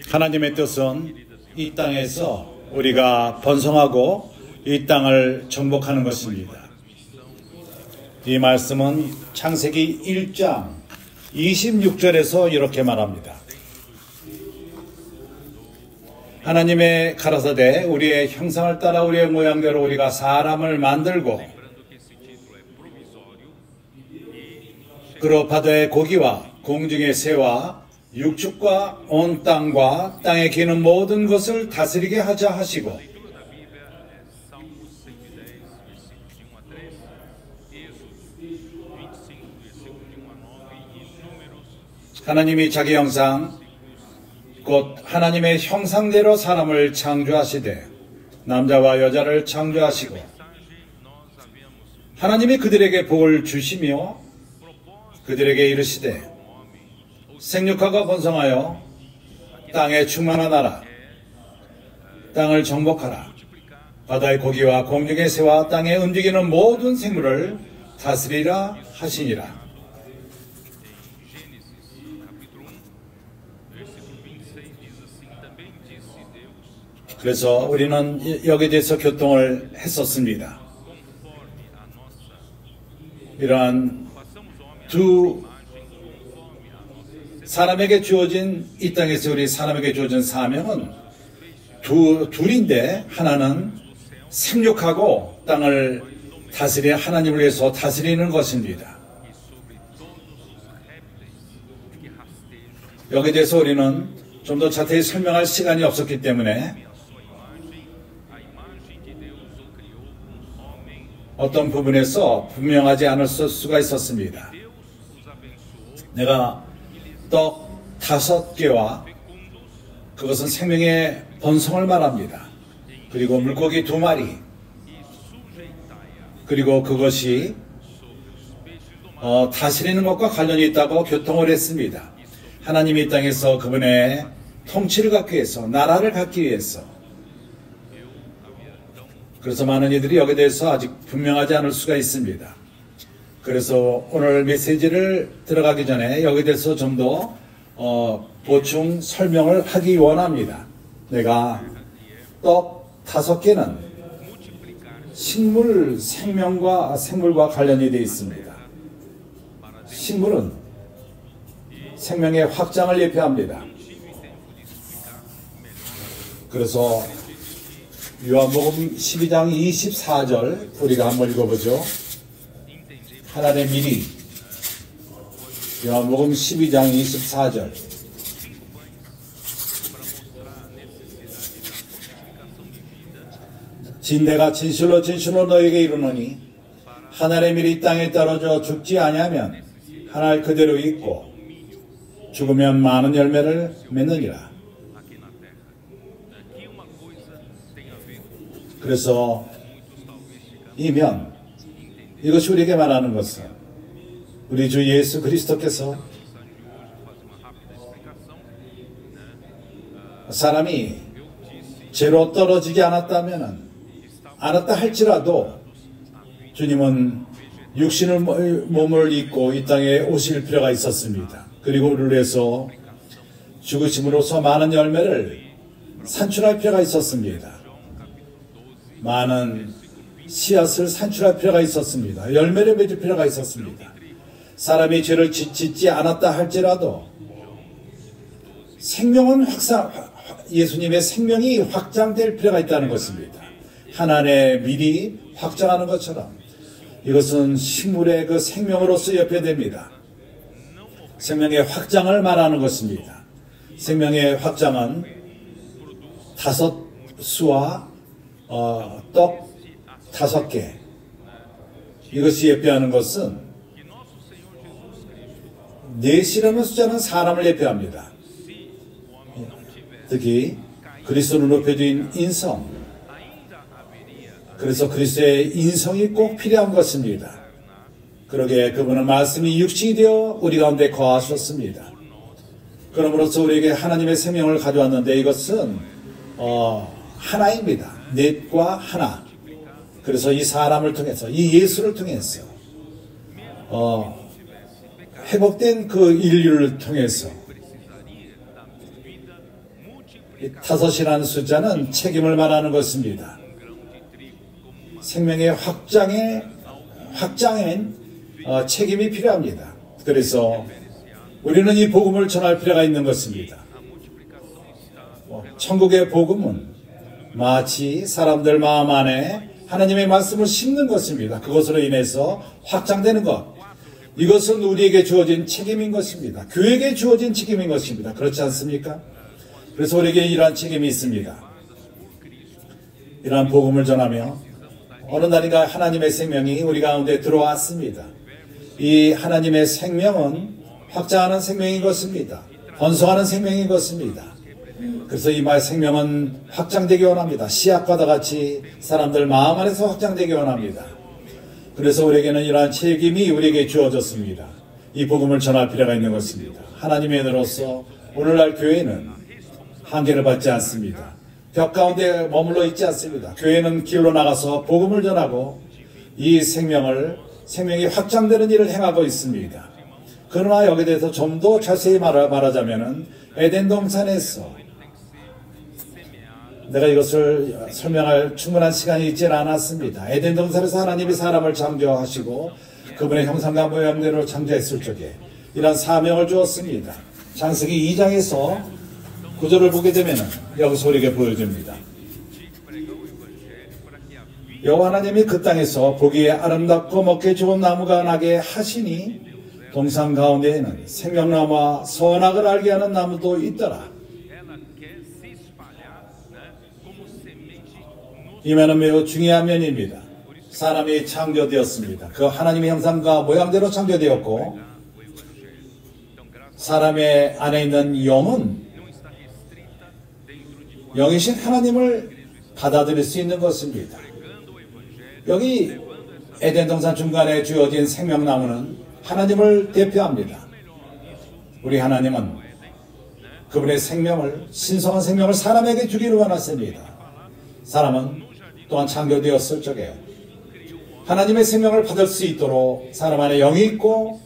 하나님의 뜻은 이 땅에서 우리가 번성하고 이 땅을 정복하는 것입니다. 이 말씀은 창세기 1장 26절에서 이렇게 말합니다. 하나님의 가라사대 우리의 형상을 따라 우리의 모양대로 우리가 사람을 만들고 그로 바다의 고기와 공중의 새와 육축과 온 땅과 땅에 기는 모든 것을 다스리게 하자 하시고, 하나님이 자기 형상 곧 하나님의 형상대로 사람을 창조하시되 남자와 여자를 창조하시고 하나님이 그들에게 복을 주시며 그들에게 이르시되 생육하고 번성하여 땅에 충만하라. 땅을 정복하라. 바다의 고기와 공중의 새와 땅에 움직이는 모든 생물을 다스리라 하시니라. 그래서 우리는 여기에 대해서 교통을 했었습니다. 이러한 사람에게 주어진, 이 땅에서 우리 사람에게 주어진 사명은 둘인데, 하나는 생육하고 땅을 다스리는, 하나님을 위해서 다스리는 것입니다. 여기에 대해서 우리는 좀 더 자세히 설명할 시간이 없었기 때문에 어떤 부분에서 분명하지 않을 수가 있었습니다. 내가 떡 5개와 그것은 생명의 번성을 말합니다. 그리고 물고기 2마리, 그리고 그것이 다스리는 것과 관련이 있다고 교통을 했습니다. 하나님이 이 땅에서 그분의 통치를 갖기 위해서, 나라를 갖기 위해서. 그래서 많은 이들이 여기에 대해서 아직 분명하지 않을 수가 있습니다. 그래서 오늘 메시지를 들어가기 전에 여기에 대해서 좀 더 보충 설명을 하기 원합니다. 내가 떡 5개는 식물 생물과 관련이 되어 있습니다. 식물은 생명의 확장을 예표합니다. 그래서 요한복음 12장 24절 우리가 한번 읽어보죠. 하나님의 미리. 요한복음 12장 24절. 내가 진실로 진실로 너에게 이르노니 하늘의 밀이 땅에 떨어져 죽지 아니하면 하늘 그대로 있고 죽으면 많은 열매를 맺느니라. 그래서 이면 이것이 우리에게 말하는 것은 우리 주 예수 그리스도께서 사람이 죄로 떨어지지 않았다 할지라도 주님은 육신의 몸을 입고 이 땅에 오실 필요가 있었습니다. 그리고 우리를 위해서 죽으심으로써 많은 열매를 산출할 필요가 있었습니다. 많은 씨앗을 산출할 필요가 있었습니다. 열매를 맺을 필요가 있었습니다. 사람이 죄를 짓지 않았다 할지라도 생명은 예수님의 생명이 확장될 필요가 있다는 것입니다. 하나님의 밀이 확장하는 것처럼 이것은 식물의 그 생명으로서 옆에됩니다. 생명의 확장을 말하는 것입니다. 생명의 확장은 5수와 떡 5개, 이것이 예표하는 것은 4이라는 숫자는 사람을 예표합니다. 특히 그리스도로 높여진 인성, 그래서 그리스도의 인성이 꼭 필요한 것입니다. 그러기에 그분은 말씀이 육신이 되어 우리 가운데 거하셨습니다. 그러므로써 우리에게 하나님의 생명을 가져왔는데 이것은 하나입니다. 넷과 하나. 그래서 이 사람을 통해서, 이 예수를 통해서 회복된 그 인류를 통해서 이 5이라는 숫자는 책임을 말하는 것입니다. 생명의 확장엔 책임이 필요합니다. 그래서 우리는 이 복음을 전할 필요가 있는 것입니다. 천국의 복음은 마치 사람들 마음 안에 하나님의 말씀을 심는 것입니다. 그것으로 인해서 확장되는 것. 이것은 우리에게 주어진 책임인 것입니다. 교회에게 주어진 책임인 것입니다. 그렇지 않습니까? 그래서 우리에게 이러한 책임이 있습니다. 이러한 복음을 전하며 어느 날인가 하나님의 생명이 우리 가운데 들어왔습니다. 이 하나님의 생명은 확장하는 생명인 것입니다. 번성하는 생명인 것입니다. 그래서 이 말 생명은 확장되기 원합니다. 씨앗과도 같이 사람들 마음 안에서 확장되기 원합니다. 그래서 우리에게는 이러한 책임이 우리에게 주어졌습니다. 이 복음을 전할 필요가 있는 것입니다. 하나님의 은혜로서 오늘날 교회는 한계를 받지 않습니다. 벽 가운데 머물러 있지 않습니다. 교회는 길로 나가서 복음을 전하고 이 생명이 확장되는 일을 행하고 있습니다. 그러나 여기에 대해서 좀 더 자세히 말하자면 에덴 동산에서 내가 이것을 설명할 충분한 시간이 있지는 않았습니다. 에덴 동산에서 하나님이 사람을 창조하시고 그분의 형상과 모양대로 창조했을 적에 이런 사명을 주었습니다. 창세기 2장에서 구절을 보게 되면 여기서 우리에게 보여줍니다. 여호와 하나님이 그 땅에서 보기에 아름답고 먹기 좋은 나무가 나게 하시니 동산 가운데에는 생명나무와 선악을 알게 하는 나무도 있더라. 이 면은 매우 중요한 면입니다. 사람이 창조되었습니다. 그 하나님의 형상과 모양대로 창조되었고 사람의 안에 있는 영이신 하나님을 받아들일 수 있는 것입니다. 여기 에덴 동산 중간에 주어진 생명나무는 하나님을 대표합니다. 우리 하나님은 그분의 신성한 생명을 사람에게 주기를 원하십니다. 사람은 또한 창조되었을 적에 하나님의 생명을 받을 수 있도록 사람 안에 영이 있고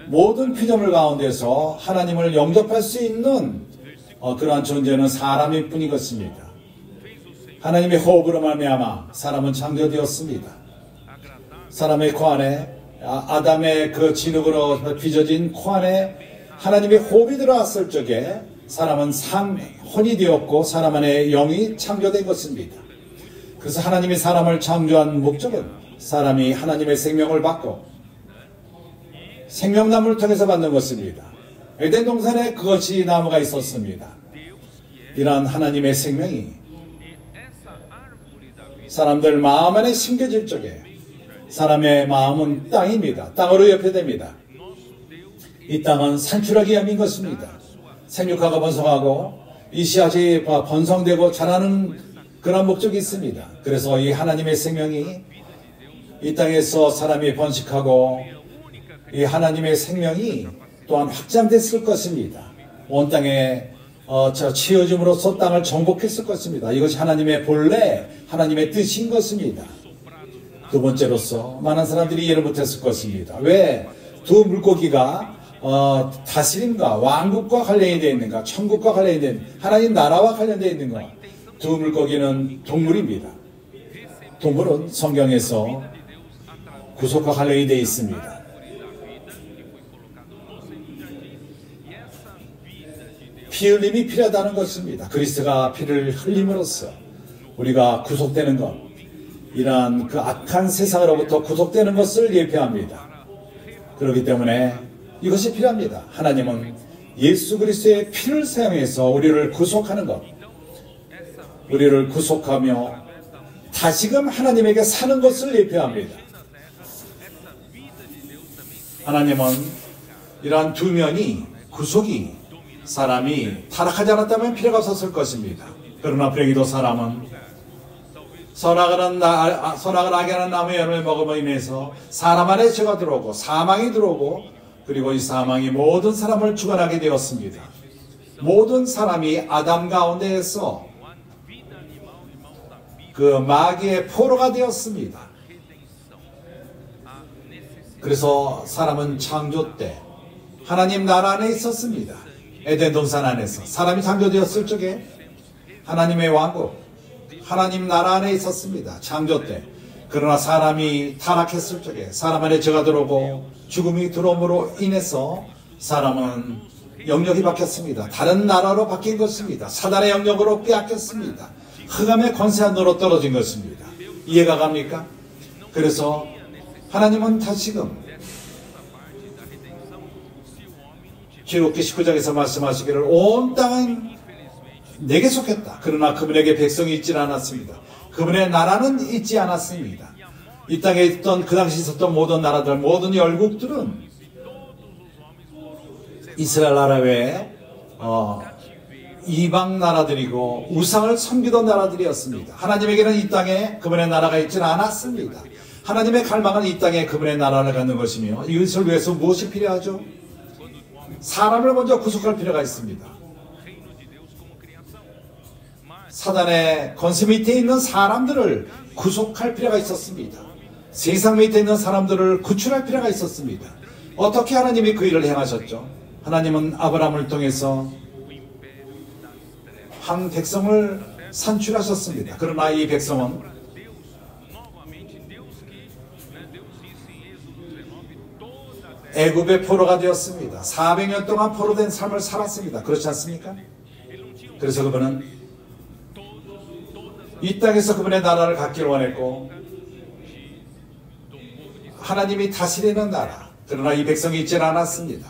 모든 피조물 가운데서 하나님을 영접할 수 있는 그러한 존재는 사람일 뿐인 것입니다. 하나님의 호흡으로 말미암아 사람은 창조되었습니다. 사람의 코 안에 아담의 그 진흙으로 빚어진 코 안에 하나님의 호흡이 들어왔을 적에 사람은 혼이 되었고 사람 안에 영이 창조된 것입니다. 그래서 하나님이 사람을 창조한 목적은 사람이 하나님의 생명을 받고 생명나무를 통해서 받는 것입니다. 에덴 동산에 그것이 나무가 있었습니다. 이러한 하나님의 생명이 사람들 마음 안에 심겨질 적에 사람의 마음은 땅입니다. 땅으로 옆에됩니다. 이 땅은 산출하기 위함인 것입니다. 생육하고 번성하고 이 씨앗이 번성되고 자라는 그런 목적이 있습니다. 그래서 이 하나님의 생명이 이 땅에서 사람이 번식하고 이 하나님의 생명이 또한 확장됐을 것입니다. 온 땅에 치어짐으로써 땅을 정복했을 것입니다. 이것이 하나님의 본래 하나님의 뜻인 것입니다. 두 번째로서 많은 사람들이 이해를 못했을 것입니다. 왜 두 물고기가 다스림과 왕국과 관련이 되어 있는가, 천국과 관련이 되어 있는가, 하나님 나라와 관련되어 있는가. 두 물고기는 동물입니다. 동물은 성경에서 구속과 관련이 되어 있습니다. 피 흘림이 필요하다는 것입니다. 그리스도가 피를 흘림으로써 우리가 구속되는 것, 이러한 그 악한 세상으로부터 구속되는 것을 예표합니다. 그렇기 때문에 이것이 필요합니다. 하나님은 예수 그리스도의 피를 사용해서 우리를 구속하는 것, 우리를 구속하며 다시금 하나님에게 사는 것을 예표합니다. 하나님은 이러한 두 면이 구속이 사람이 타락하지 않았다면 필요가 없었을 것입니다. 그러나 불행히도 사람은 선악을 하게 하는 나무의 열매를 먹음으로 인해서 사람 안에 죄가 들어오고 사망이 들어오고 그리고 이 사망이 모든 사람을 주관하게 되었습니다. 모든 사람이 아담 가운데에서 그 마귀의 포로가 되었습니다. 그래서 사람은 창조 때 하나님 나라 안에 있었습니다. 에덴 동산 안에서 사람이 창조되었을 적에 하나님의 왕국, 하나님 나라 안에 있었습니다. 창조 때. 그러나 사람이 타락했을 적에 사람 안에 죄가 들어오고 죽음이 들어옴으로 인해서 사람은 영역이 바뀌었습니다. 다른 나라로 바뀐 것입니다. 사단의 영역으로 빼앗겼습니다. 흑암의 권세 안으로 떨어진 것입니다. 이해가 갑니까? 그래서 하나님은 다시금 출애굽기 19장에서 말씀하시기를 온 땅은 내게 속했다. 그러나 그분에게 백성이 있지 않았습니다. 그분의 나라는 있지 않았습니다. 이 땅에 있던 그 당시 있었던 모든 나라들, 모든 열국들은 이스라엘 나라 외에 이방 나라들이고 우상을 섬기던 나라들이었습니다. 하나님에게는 이 땅에 그분의 나라가 있지는 않았습니다. 하나님의 갈망은 이 땅에 그분의 나라를 갖는 것이며 이것을 위해서 무엇이 필요하죠? 사람을 먼저 구속할 필요가 있습니다. 사단의 권세 밑에 있는 사람들을 구속할 필요가 있었습니다. 세상 밑에 있는 사람들을 구출할 필요가 있었습니다. 어떻게 하나님이 그 일을 행하셨죠? 하나님은 아브라함을 통해서 한 백성을 산출하셨습니다. 그러나 이 백성은 애굽의 포로가 되었습니다. 400년 동안 포로된 삶을 살았습니다. 그렇지 않습니까? 그래서 그분은 이 땅에서 그분의 나라를 갖기를 원했고 하나님이 다스리는 나라, 그러나 이 백성이 있지 않았습니다.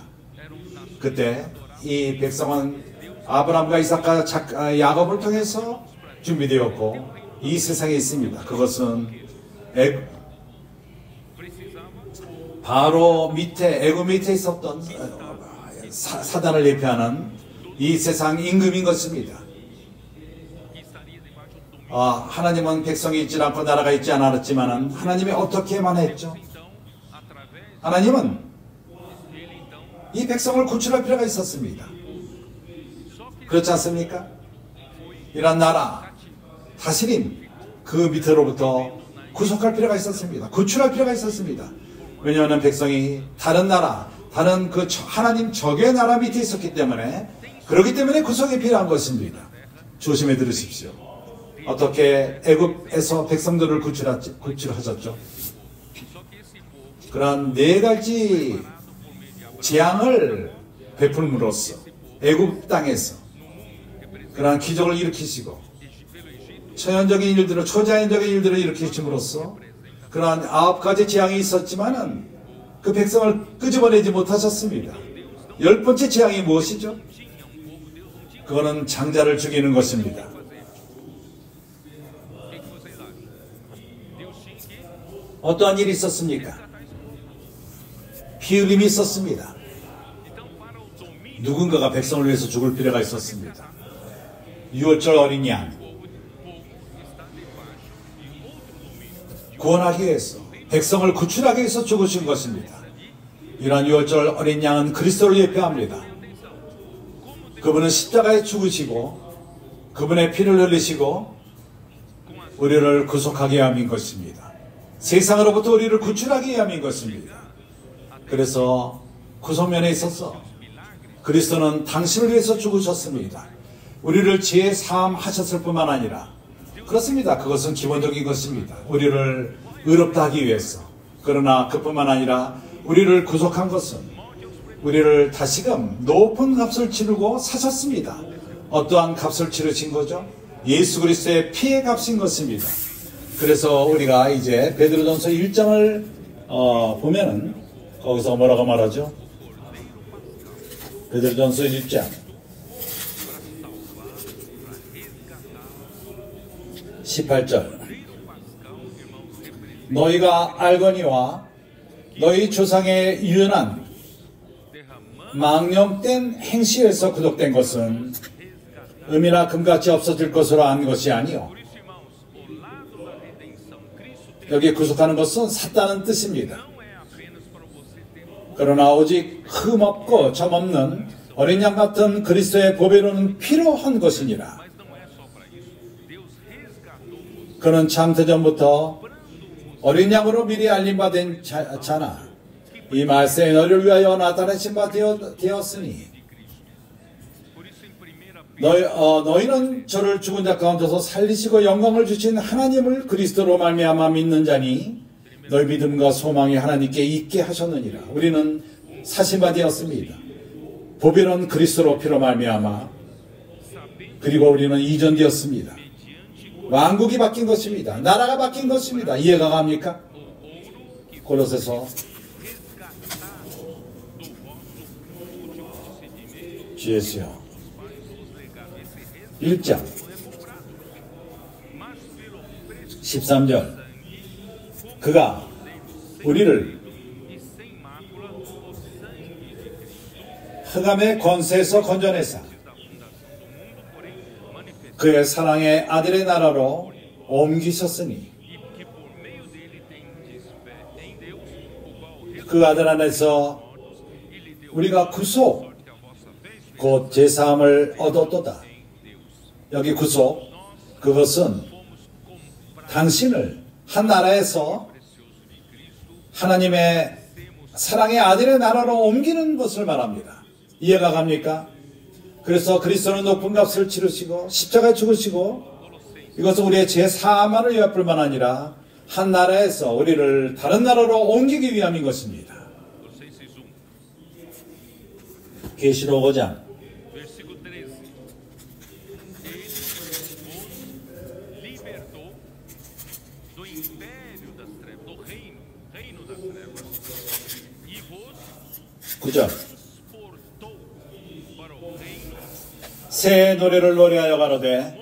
그때 이 백성은 아브라함과 이삭과 야곱을 통해서 준비되었고 이 세상에 있습니다. 그것은 바로 밑에 애굽 밑에 있었던 사단을 대표하는 이 세상 임금인 것입니다. 하나님은 백성이 있지 않고 나라가 있지 않았지만 하나님이 어떻게만 했죠? 하나님은 이 백성을 구출할 필요가 있었습니다. 그렇지 않습니까? 이런 나라, 다스림, 그 밑으로부터 구속할 필요가 있었습니다. 구출할 필요가 있었습니다. 왜냐하면 백성이 다른 나라, 다른 그 하나님 적의 나라 밑에 있었기 때문에, 그렇기 때문에 구속이 필요한 것입니다. 조심해 들으십시오. 어떻게 애굽에서 백성들을 구출하셨죠? 그런 네 가지 재앙을 베풀므로써 애굽 땅에서 그러한 기적을 일으키시고 초자연적인 일들을 일으키심으로써 그러한 9가지 재앙이 있었지만은 그 백성을 끄집어내지 못하셨습니다. 10번째 재앙이 무엇이죠? 그거는 장자를 죽이는 것입니다. 어떠한 일이 있었습니까? 피 흘림이 있었습니다. 누군가가 백성을 위해서 죽을 필요가 있었습니다. 6월절 어린 양 구원하기 위해서, 백성을 구출하기 위해서 죽으신 것입니다. 이러한 6월절 어린 양은 그리스도를 예표합니다. 그분은 십자가에 죽으시고 그분의 피를 흘리시고 우리를 구속하기 위함인 것입니다. 세상으로부터 우리를 구출하기 위함인 것입니다. 그래서 구속면에 있어서 그리스도는 당신을 위해서 죽으셨습니다. 우리를 죄 사함하셨을 뿐만 아니라, 그렇습니다. 그것은 기본적인 것입니다. 우리를 의롭다 하기 위해서. 그러나 그뿐만 아니라 우리를 구속한 것은 우리를 다시금 높은 값을 치르고 사셨습니다. 어떠한 값을 치르신 거죠? 예수 그리스도의 피의 값인 것입니다. 그래서 우리가 이제 베드로전서 1장을 보면은 거기서 뭐라고 말하죠? 베드로전서 1장 18절 너희가 알거니와 너희 조상의 유연한 망령된 행실에서 구속된 것은 금이나 금같이 없어질 것으로 안 것이 아니요. 여기 구속하는 것은 샀다는 뜻입니다. 그러나 오직 흠 없고 점 없는 어린 양 같은 그리스도의 보배로는 필요한 것이니라. 그는 창세전부터 어린 양으로 미리 알림받은 자나 이 말세에 너를 위하여 나타내신 바 되었으니 너희는 저를 죽은 자 가운데서 살리시고 영광을 주신 하나님을 그리스도로 말미암아 믿는 자니 너희 믿음과 소망이 하나님께 있게 하셨느니라. 우리는 사심바 되었습니다. 보배는 그리스도로 피로 말미암아 그리고 우리는 이전되었습니다. 왕국이 바뀐 것입니다. 나라가 바뀐 것입니다. 이해가 갑니까? 골로새서 주 예수여 1장 13절 그가 우리를 흑암의 권세에서 건져내사 그의 사랑의 아들의 나라로 옮기셨으니 그 아들 안에서 우리가 구속 곧 제사함을 얻었도다. 여기 구속 그것은 당신을 한 나라에서 하나님의 사랑의 아들의 나라로 옮기는 것을 말합니다. 이해가 갑니까? 그래서 그리스도는 높은 값을 치르시고 십자가에 죽으시고 이것은 우리의 죄사함만을 위할 뿐만 아니라 한 나라에서 우리를 다른 나라로 옮기기 위함인 것입니다. 계시록 5장 구절 새 노래를 노래하여 가로되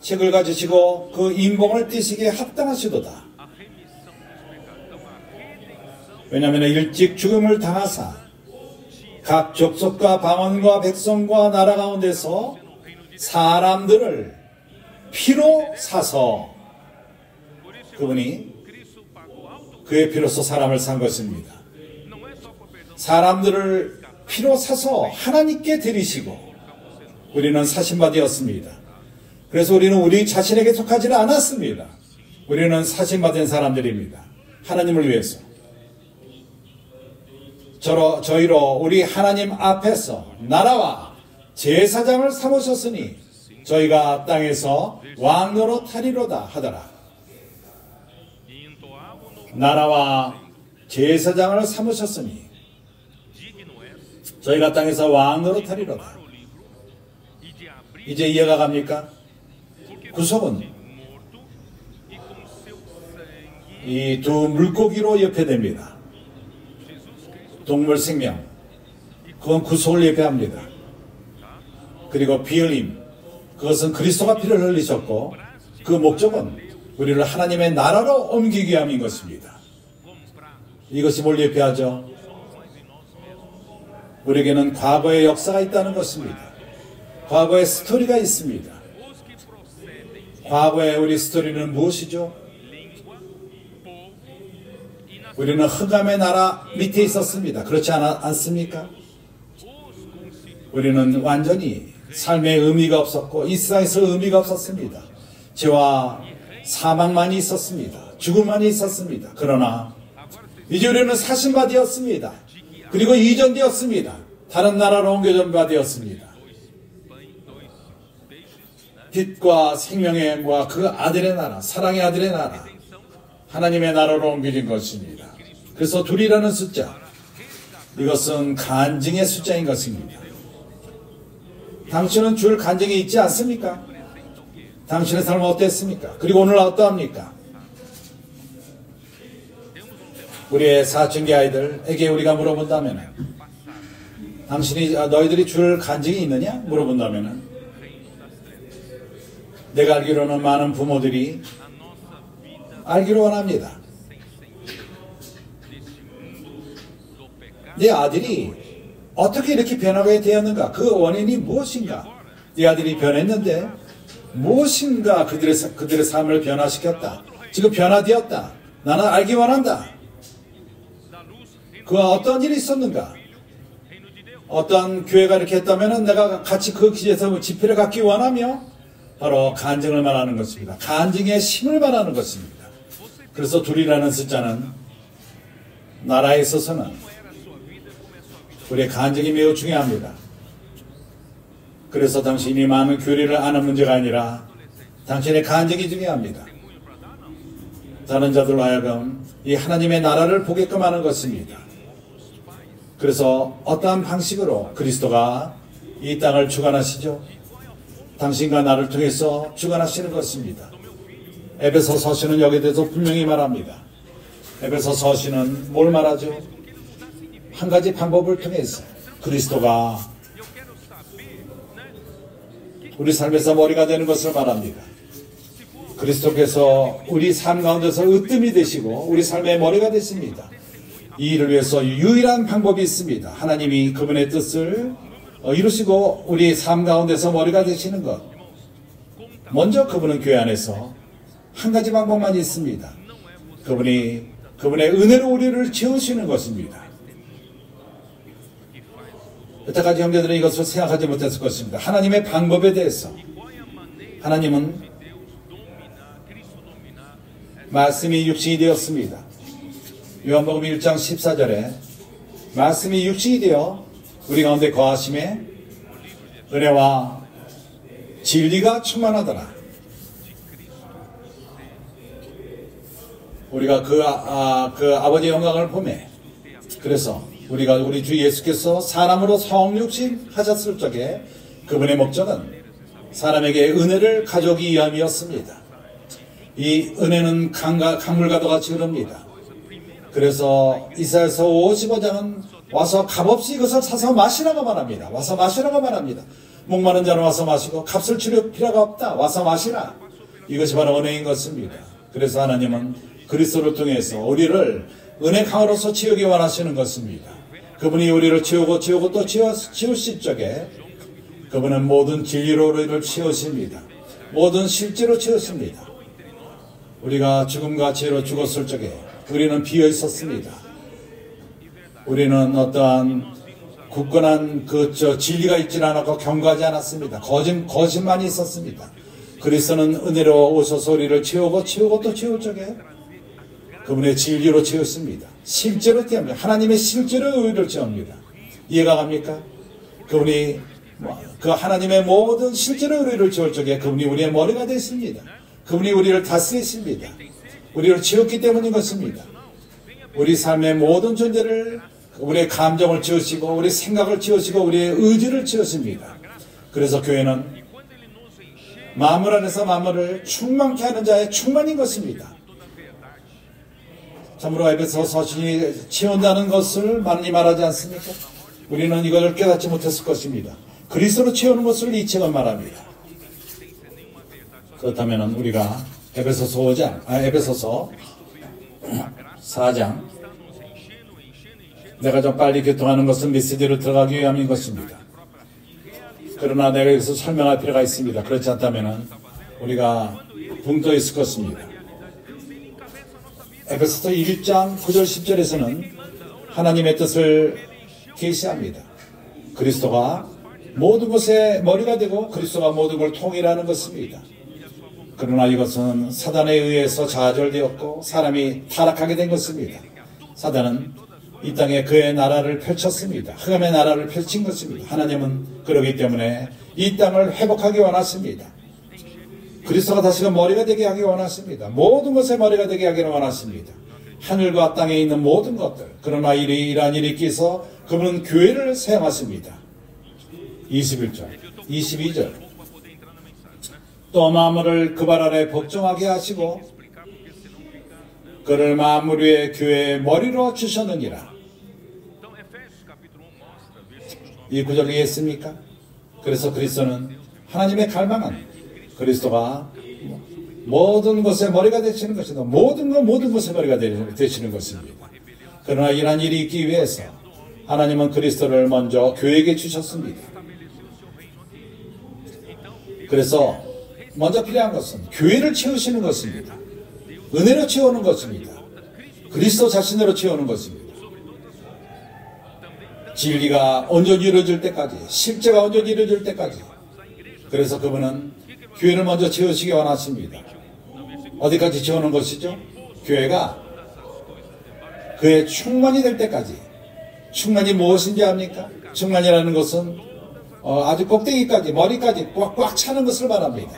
책을 가지시고 그 인봉을 띠시기에 합당하시도다. 왜냐하면 일찍 죽음을 당하사 각 족속과 방언과 백성과 나라 가운데서 사람들을 피로 사서 그분이 그의 피로서 사람을 산 것입니다. 사람들을 피로 사서 하나님께 드리시고 우리는 사신바 되었습니다. 그래서 우리는 우리 자신에게 속하지는 않았습니다. 우리는 사신받은 사람들입니다. 하나님을 위해서. 저희로 우리 하나님 앞에서 나라와 제사장을 삼으셨으니 저희가 땅에서 왕노로 타리로다 하더라. 나라와 제사장을 삼으셨으니 저희가 땅에서 왕노로 타리로다. 이제 이해가 갑니까? 구속은 이 두 물고기로 예표됩니다. 동물 생명, 그건 구속을 예표합니다. 그리고 피 흘림, 그것은 그리스도가 피를 흘리셨고 그 목적은 우리를 하나님의 나라로 옮기기 위함인 것입니다. 이것이 뭘 예표하죠? 우리에게는 과거의 역사가 있다는 것입니다. 과거의 스토리가 있습니다. 과거의 우리 스토리는 무엇이죠? 우리는 흑암의 나라 밑에 있었습니다. 그렇지 않습니까? 우리는 완전히 삶의 의미가 없었고 이 세상에서 의미가 없었습니다. 죄와 사망만이 있었습니다. 죽음만이 있었습니다. 그러나 이제 우리는 사신바 되었습니다. 그리고 이전되었습니다. 다른 나라로 옮겨진 바 되었습니다. 빛과 생명의 영과 그 아들의 나라, 사랑의 아들의 나라, 하나님의 나라로 옮겨진 것입니다. 그래서 둘이라는 숫자, 이것은 간증의 숫자인 것입니다. 당신은 줄 간증이 있지 않습니까? 당신의 삶은 어땠습니까? 그리고 오늘 어떠합니까? 우리의 사춘기 아이들에게 우리가 물어본다면 너희들이 줄 간증이 있느냐? 물어본다면 내가 알기로는 많은 부모들이 알기로 원합니다. 내 아들이 어떻게 이렇게 변하게 되었는가? 그 원인이 무엇인가? 내 아들이 변했는데 무엇인가 그들의 삶을 변화시켰다. 지금 변화되었다. 나는 알기 원한다. 그와 어떤 일이 있었는가? 어떤 교회가 이렇게 했다면 내가 같이 그 기에서 집회를 갖기 원하며 바로 간증을 말하는 것입니다. 간증의 힘을 말하는 것입니다. 그래서 둘이라는 숫자는 나라에 있어서는 우리의 간증이 매우 중요합니다. 그래서 당신이 많은 교리를 아는 문제가 아니라 당신의 간증이 중요합니다. 다른 자들로 하여금 이 하나님의 나라를 보게끔 하는 것입니다. 그래서 어떠한 방식으로 그리스도가 이 땅을 주관하시죠? 당신과 나를 통해서 주관하시는 것입니다. 에베소 서신은 여기에 대해서 분명히 말합니다. 에베소 서신은 뭘 말하죠? 한 가지 방법을 통해서 그리스도가 우리 삶에서 머리가 되는 것을 말합니다. 그리스도께서 우리 삶 가운데서 으뜸이 되시고 우리 삶의 머리가 되십니다. 이 일을 위해서 유일한 방법이 있습니다. 하나님이 그분의 뜻을 이루시고 우리 삶 가운데서 머리가 되시는 것. 먼저 그분은 교회 안에서 한 가지 방법만 있습니다. 그분의 은혜로 우리를 채우시는 것입니다. 여태까지 형제들은 이것을 생각하지 못했을 것입니다. 하나님의 방법에 대해서 하나님은 말씀이 육신이 되었습니다. 요한복음 1장 14절에 말씀이 육신이 되어 우리 가운데 거하심에 은혜와 진리가 충만하더라. 우리가 그 아버지의 영광을 보매 그래서 우리 주 예수께서 사람으로 성육신 하셨을 적에 그분의 목적은 사람에게 은혜를 가져오기 위함이었습니다. 이 은혜는 강물과도 같이 흐릅니다. 그래서 이사야서 55장은 와서 값없이 이것을 사서 마시라고 말합니다. 와서 마시라고 말합니다. 목마른 자는 와서 마시고 값을 치를 필요가 없다. 와서 마시라. 이것이 바로 은혜인 것입니다. 그래서 하나님은 그리스도를 통해서 우리를 은혜 강으로서 채우기 원하시는 것입니다. 그분이 우리를 채우고 또 채우실 적에 그분은 모든 진리로 우리를 채우십니다. 모든 실제로 채우십니다. 우리가 죽음과 죄로 죽었을 적에 우리는 비어 있었습니다. 우리는 어떠한 굳건한 진리가 있지 않았고 견고하지 않았습니다. 거짓만이 있었습니다. 그리스도는 은혜로 오셔서 우리를 채우고 또 채울 적에 그분의 진리로 채웠습니다. 실제로 태웁니다. 하나님의 실제로 우리를 채웁니다. 이해가 갑니까? 그분이 그 하나님의 모든 실제로 우리를 채울 적에 그분이 우리의 머리가 되십니다. 그분이 우리를 다스리십니다. 우리를 채웠기 때문인 것입니다. 우리 삶의 모든 존재를 우리의 감정을 채우시고 우리 생각을 채우시고 우리의 의지를 채우십니다. 그래서 교회는 만물 안에서 만물을 충만케 하는 자의 충만인 것입니다. 참으로 에베소 서신이 채운다는 것을 많이 말하지 않습니까? 우리는 이걸 깨닫지 못했을 것입니다. 그리스도로 채우는 것을 이 책은 말합니다. 그렇다면 우리가 에베소서 4장 내가 좀 빨리 교통하는 것은 메시지로 들어가기 위함인 것입니다. 그러나 내가 여기서 설명할 필요가 있습니다. 그렇지 않다면 우리가 붕 떠 있을 것입니다. 에베소서 1장 9절 10절에서는 하나님의 뜻을 계시합니다. 그리스도가 모든 것의 머리가 되고 그리스도가 모든 걸 통일하는 것입니다. 그러나 이것은 사단에 의해서 좌절되었고 사람이 타락하게 된 것입니다. 사단은 이 땅에 그의 나라를 펼쳤습니다. 흑암의 나라를 펼친 것입니다. 하나님은 그러기 때문에 이 땅을 회복하기 원하십니다. 그리스도가 다시금 머리가 되게 하기 원하십니다. 모든 것의 머리가 되게 하기를 원하십니다. 하늘과 땅에 있는 모든 것들. 그러나 이러한 일이 있기 위해서 그분은 교회를 사용하십니다. 21절, 22절. 또 만물을 그 발 아래 복종하게 하시고 그를 만물 위에 교회의 머리로 주셨느니라. 이 구절 이해했습니까? 그래서 그리스도는 하나님의 갈망은 그리스도가 모든 것의 머리가 되시는 것이다. 모든 것의 머리가 되시는 것입니다. 그러나 이러한 일이 있기 위해서 하나님은 그리스도를 먼저 교회에게 주셨습니다. 그래서 먼저 필요한 것은 교회를 채우시는 것입니다. 은혜로 채우는 것입니다. 그리스도 자신으로 채우는 것입니다. 진리가 온전히 이루어질 때까지, 실제가 온전히 이루어질 때까지. 그래서 그분은 교회를 먼저 채우시기 원하십니다. 어디까지 채우는 것이죠? 교회가 그의 충만이 될 때까지. 충만이 무엇인지 압니까? 충만이라는 것은 아주 꼭대기까지 머리까지 꽉꽉 차는 것을 말합니다.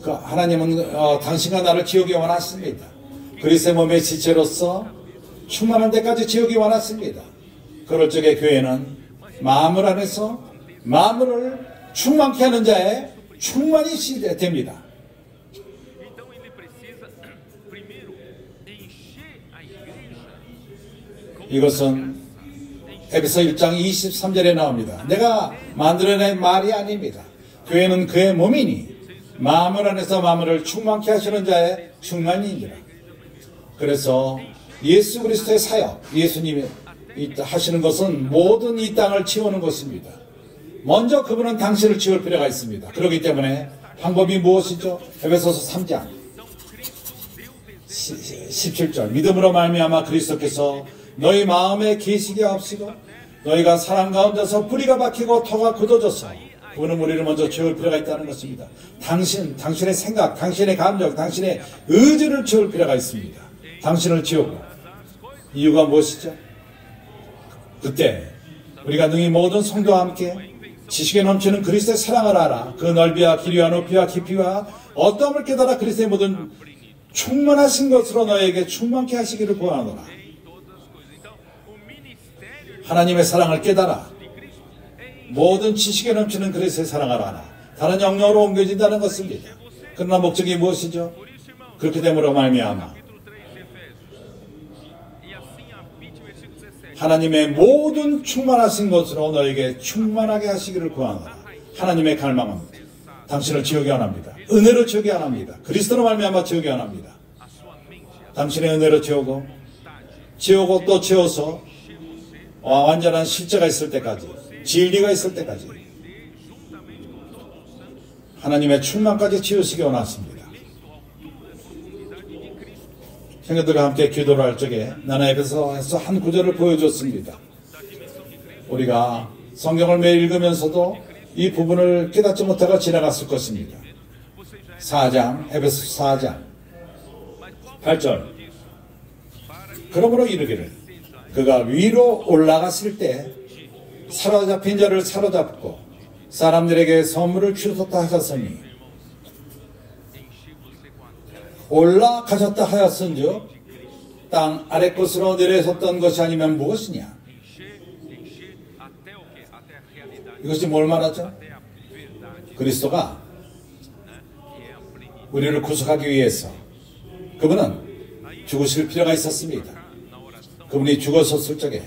그 하나님은 당신과 나를 지우기 원하십니다. 그리스도의 몸의 지체로서 충만한 데까지 지우기 원하십니다. 그럴 적에 교회는 마음을 안에서 마음을 충만케 하는 자의 충만이 됩니다. 이것은 에베소 1장 23절에 나옵니다. 내가 만들어낸 말이 아닙니다. 교회는 그의 몸이니 마음을 안에서 마음을 충만케 하시는 자의 충만이니라. 그래서 예수 그리스도의 사역, 예수님이 하시는 것은 모든 이 땅을 치우는 것입니다. 먼저 그분은 당신을 치울 필요가 있습니다. 그렇기 때문에 방법이 무엇이죠? 에베소서 3장 17절 믿음으로 말미암아 그리스도께서 너희 마음에 계시게 하옵시고 너희가 사랑 가운데서 뿌리가 박히고 터가 굳어져서 그분은 우리를 먼저 치울 필요가 있다는 것입니다. 당신의 생각, 당신의 감정, 당신의 의지를 치울 필요가 있습니다. 당신을 치우고 이유가 무엇이죠? 그때 우리가 능히 모든 성도와 함께 지식에 넘치는 그리스도의 사랑을 알아 그 넓이와 길이와 높이와 깊이와 어떠함을 깨달아 그리스도의 모든 충만하신 것으로 너에게 충만케 하시기를 구하노라. 하나님의 사랑을 깨달아 모든 지식에 넘치는 그리스도의 사랑을 알아 다른 영역으로 옮겨진다는 것입니다. 그러나 목적이 무엇이죠? 그렇게 됨으로 말미암아 하나님의 모든 충만하신 것으로 너에게 충만하게 하시기를 구하노라. 하나님의 갈망은 당신을 지우게 안 합니다. 은혜로 지우게 안 합니다. 그리스도로 말미암아 지우게 안 합니다. 당신의 은혜로 지우고 또 지워서 완전한 실제가 있을 때까지 진리가 있을 때까지 하나님의 충만까지 지우시기 원하십니다. 형제들과 함께 기도를 할 적에 나는 에베소서에서 한 구절을 보여줬습니다. 우리가 성경을 매일 읽으면서도 이 부분을 깨닫지 못하고 지나갔을 것입니다. 4장, 에베소 4장 8절 그러므로 이르기를 그가 위로 올라갔을 때 사로잡힌 자를 사로잡고 사람들에게 선물을 주셨다 하셨으니 올라가셨다 하였은즉 땅 아래 곳으로 내려섰던 것이 아니면 무엇이냐? 이것이 뭘 말하죠? 그리스도가 우리를 구속하기 위해서 그분은 죽으실 필요가 있었습니다. 그분이 죽었었을 적에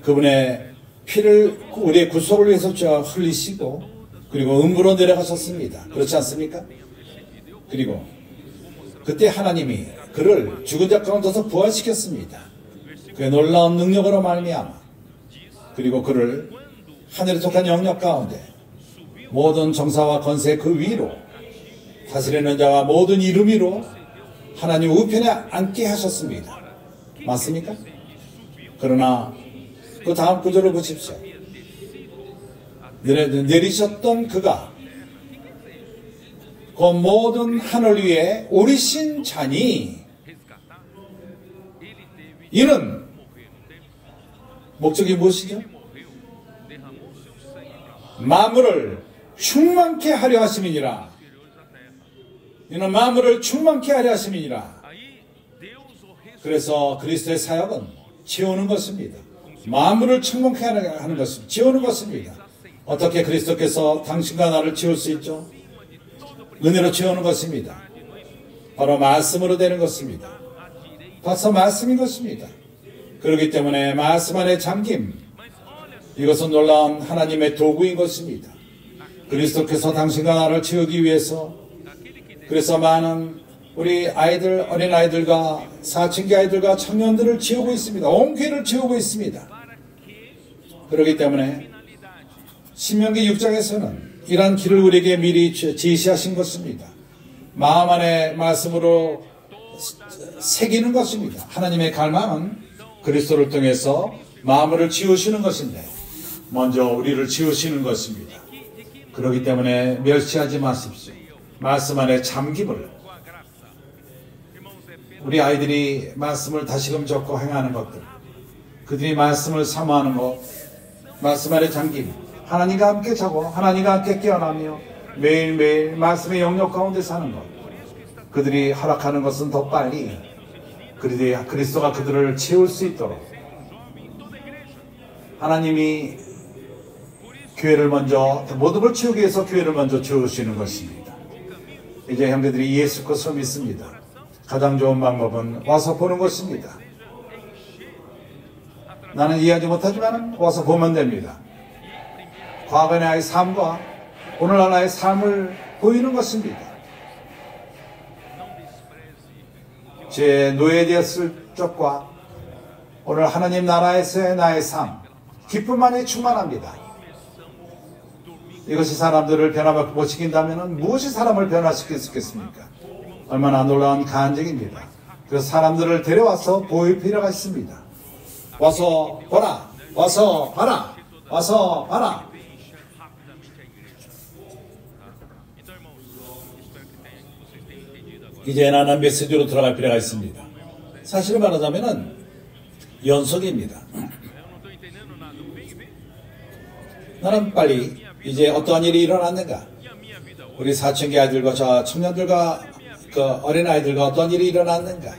그분의 피를 우리의 구속을 위해서 흘리시고 그리고 음부로 내려가셨습니다. 그렇지 않습니까? 그리고 그때 하나님이 그를 죽은 자 가운데서 부활시켰습니다. 그의 놀라운 능력으로 말미암아 그리고 그를 하늘에 속한 영역 가운데 모든 정사와 권세 그 위로 다스리는 자와 모든 이름 위로 하나님 우편에 앉게 하셨습니다. 맞습니까? 그러나 그 다음 구절을 보십시오. 내리셨던 그가 그 모든 하늘 위에 오리신 자니 이는 목적이 무엇이죠? 만물을 충만케 하려 하심이니라. 이는 만물을 충만케 하려 하심이니라. 그래서 그리스도의 사역은 지우는 것입니다. 만물을 충만케 하는 것입니다. 지우는 것입니다. 어떻게 그리스도께서 당신과 나를 지울 수 있죠? 은혜로 지우는 것입니다. 바로 말씀으로 되는 것입니다. 바로 말씀인 것입니다. 그렇기 때문에 말씀 안에 잠김, 이것은 놀라운 하나님의 도구인 것입니다. 그리스도께서 당신과 나를 지우기 위해서 그래서 많은 우리 아이들, 어린아이들과 사춘기 아이들과 청년들을 지우고 있습니다. 온 교회를 지우고 있습니다. 그렇기 때문에 신명기 6장에서는 이러한 길을 우리에게 미리 제시하신 것입니다. 마음 안에 말씀으로 새기는 것입니다. 하나님의 갈망은 그리스도를 통해서 마음을 지우시는 것인데 먼저 우리를 지우시는 것입니다. 그렇기 때문에 멸시하지 마십시오. 말씀 안에 잠김을 우리 아이들이 말씀을 다시금 적고 행하는 것들 그들이 말씀을 사모하는 것 말씀 안에 잠김 하나님과 함께 자고 하나님과 함께 깨어나며 매일매일 말씀의 영역 가운데 사는 것. 그들이 하락하는 것은 더 빨리 그리스도가 그들을 채울 수 있도록 하나님이 교회를 먼저, 모든 걸 채우기 위해서 교회를 먼저 채우시는 것입니다. 이제 형제들이 예수 것을 믿습니다. 가장 좋은 방법은 와서 보는 것입니다. 나는 이해하지 못하지만 와서 보면 됩니다. 과거의 나의 삶과 오늘날 나의 삶을 보이는 것입니다. 제 노예되었을 적과 오늘 하나님 나라에서의 나의 삶, 기쁨만이 충만합니다. 이것이 사람들을 변화받게 못 시킨다면 무엇이 사람을 변화시킬 수 있겠습니까? 얼마나 놀라운 간증입니다. 그래서 사람들을 데려와서 보일 필요가 있습니다. 와서 보라, 와서 봐라, 와서 봐라. 이제 나는 메시지로 들어갈 필요가 있습니다. 사실을 말하자면 연속입니다. 나는 빨리 이제 어떠한 일이 일어났는가? 우리 사춘기 아이들과 저 청년들과 그 어린아이들과 어떤 일이 일어났는가?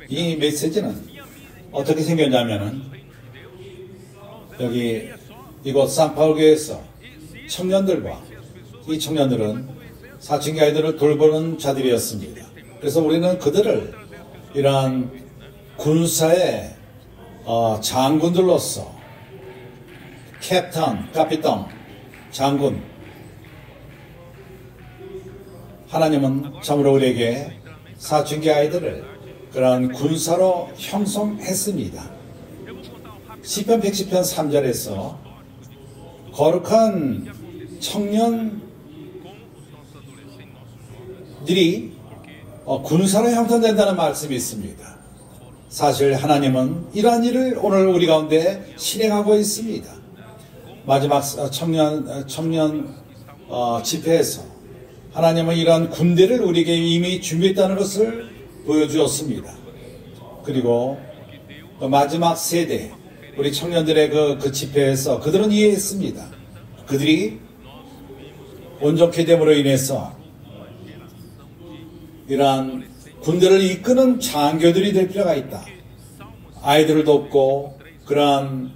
이 메시지는 어떻게 생겼냐면은 여기 이곳 상파울교회에서 청년들과 이 청년들은 사춘기 아이들을 돌보는 자들이었습니다. 그래서 우리는 그들을 이러한 군사의 장군들로서 캡탄, 카피탕, 장군, 하나님은 참으로 우리에게 사춘기 아이들을 그러한 군사로 형성했습니다. 시편 110편 3절에서 거룩한 청년들이 군사로 형성된다는 말씀이 있습니다. 사실 하나님은 이러한 일을 오늘 우리 가운데 실행하고 있습니다. 마지막 청년 집회에서 하나님은 이러한 군대를 우리에게 이미 준비했다는 것을 보여주었습니다. 그리고 마지막 세대 우리 청년들의 그 집회에서 그들은 이해했습니다. 그들이 온전케 됨으로 인해서 이러한 군대를 이끄는 장교들이 될 필요가 있다. 아이들을 돕고 그러한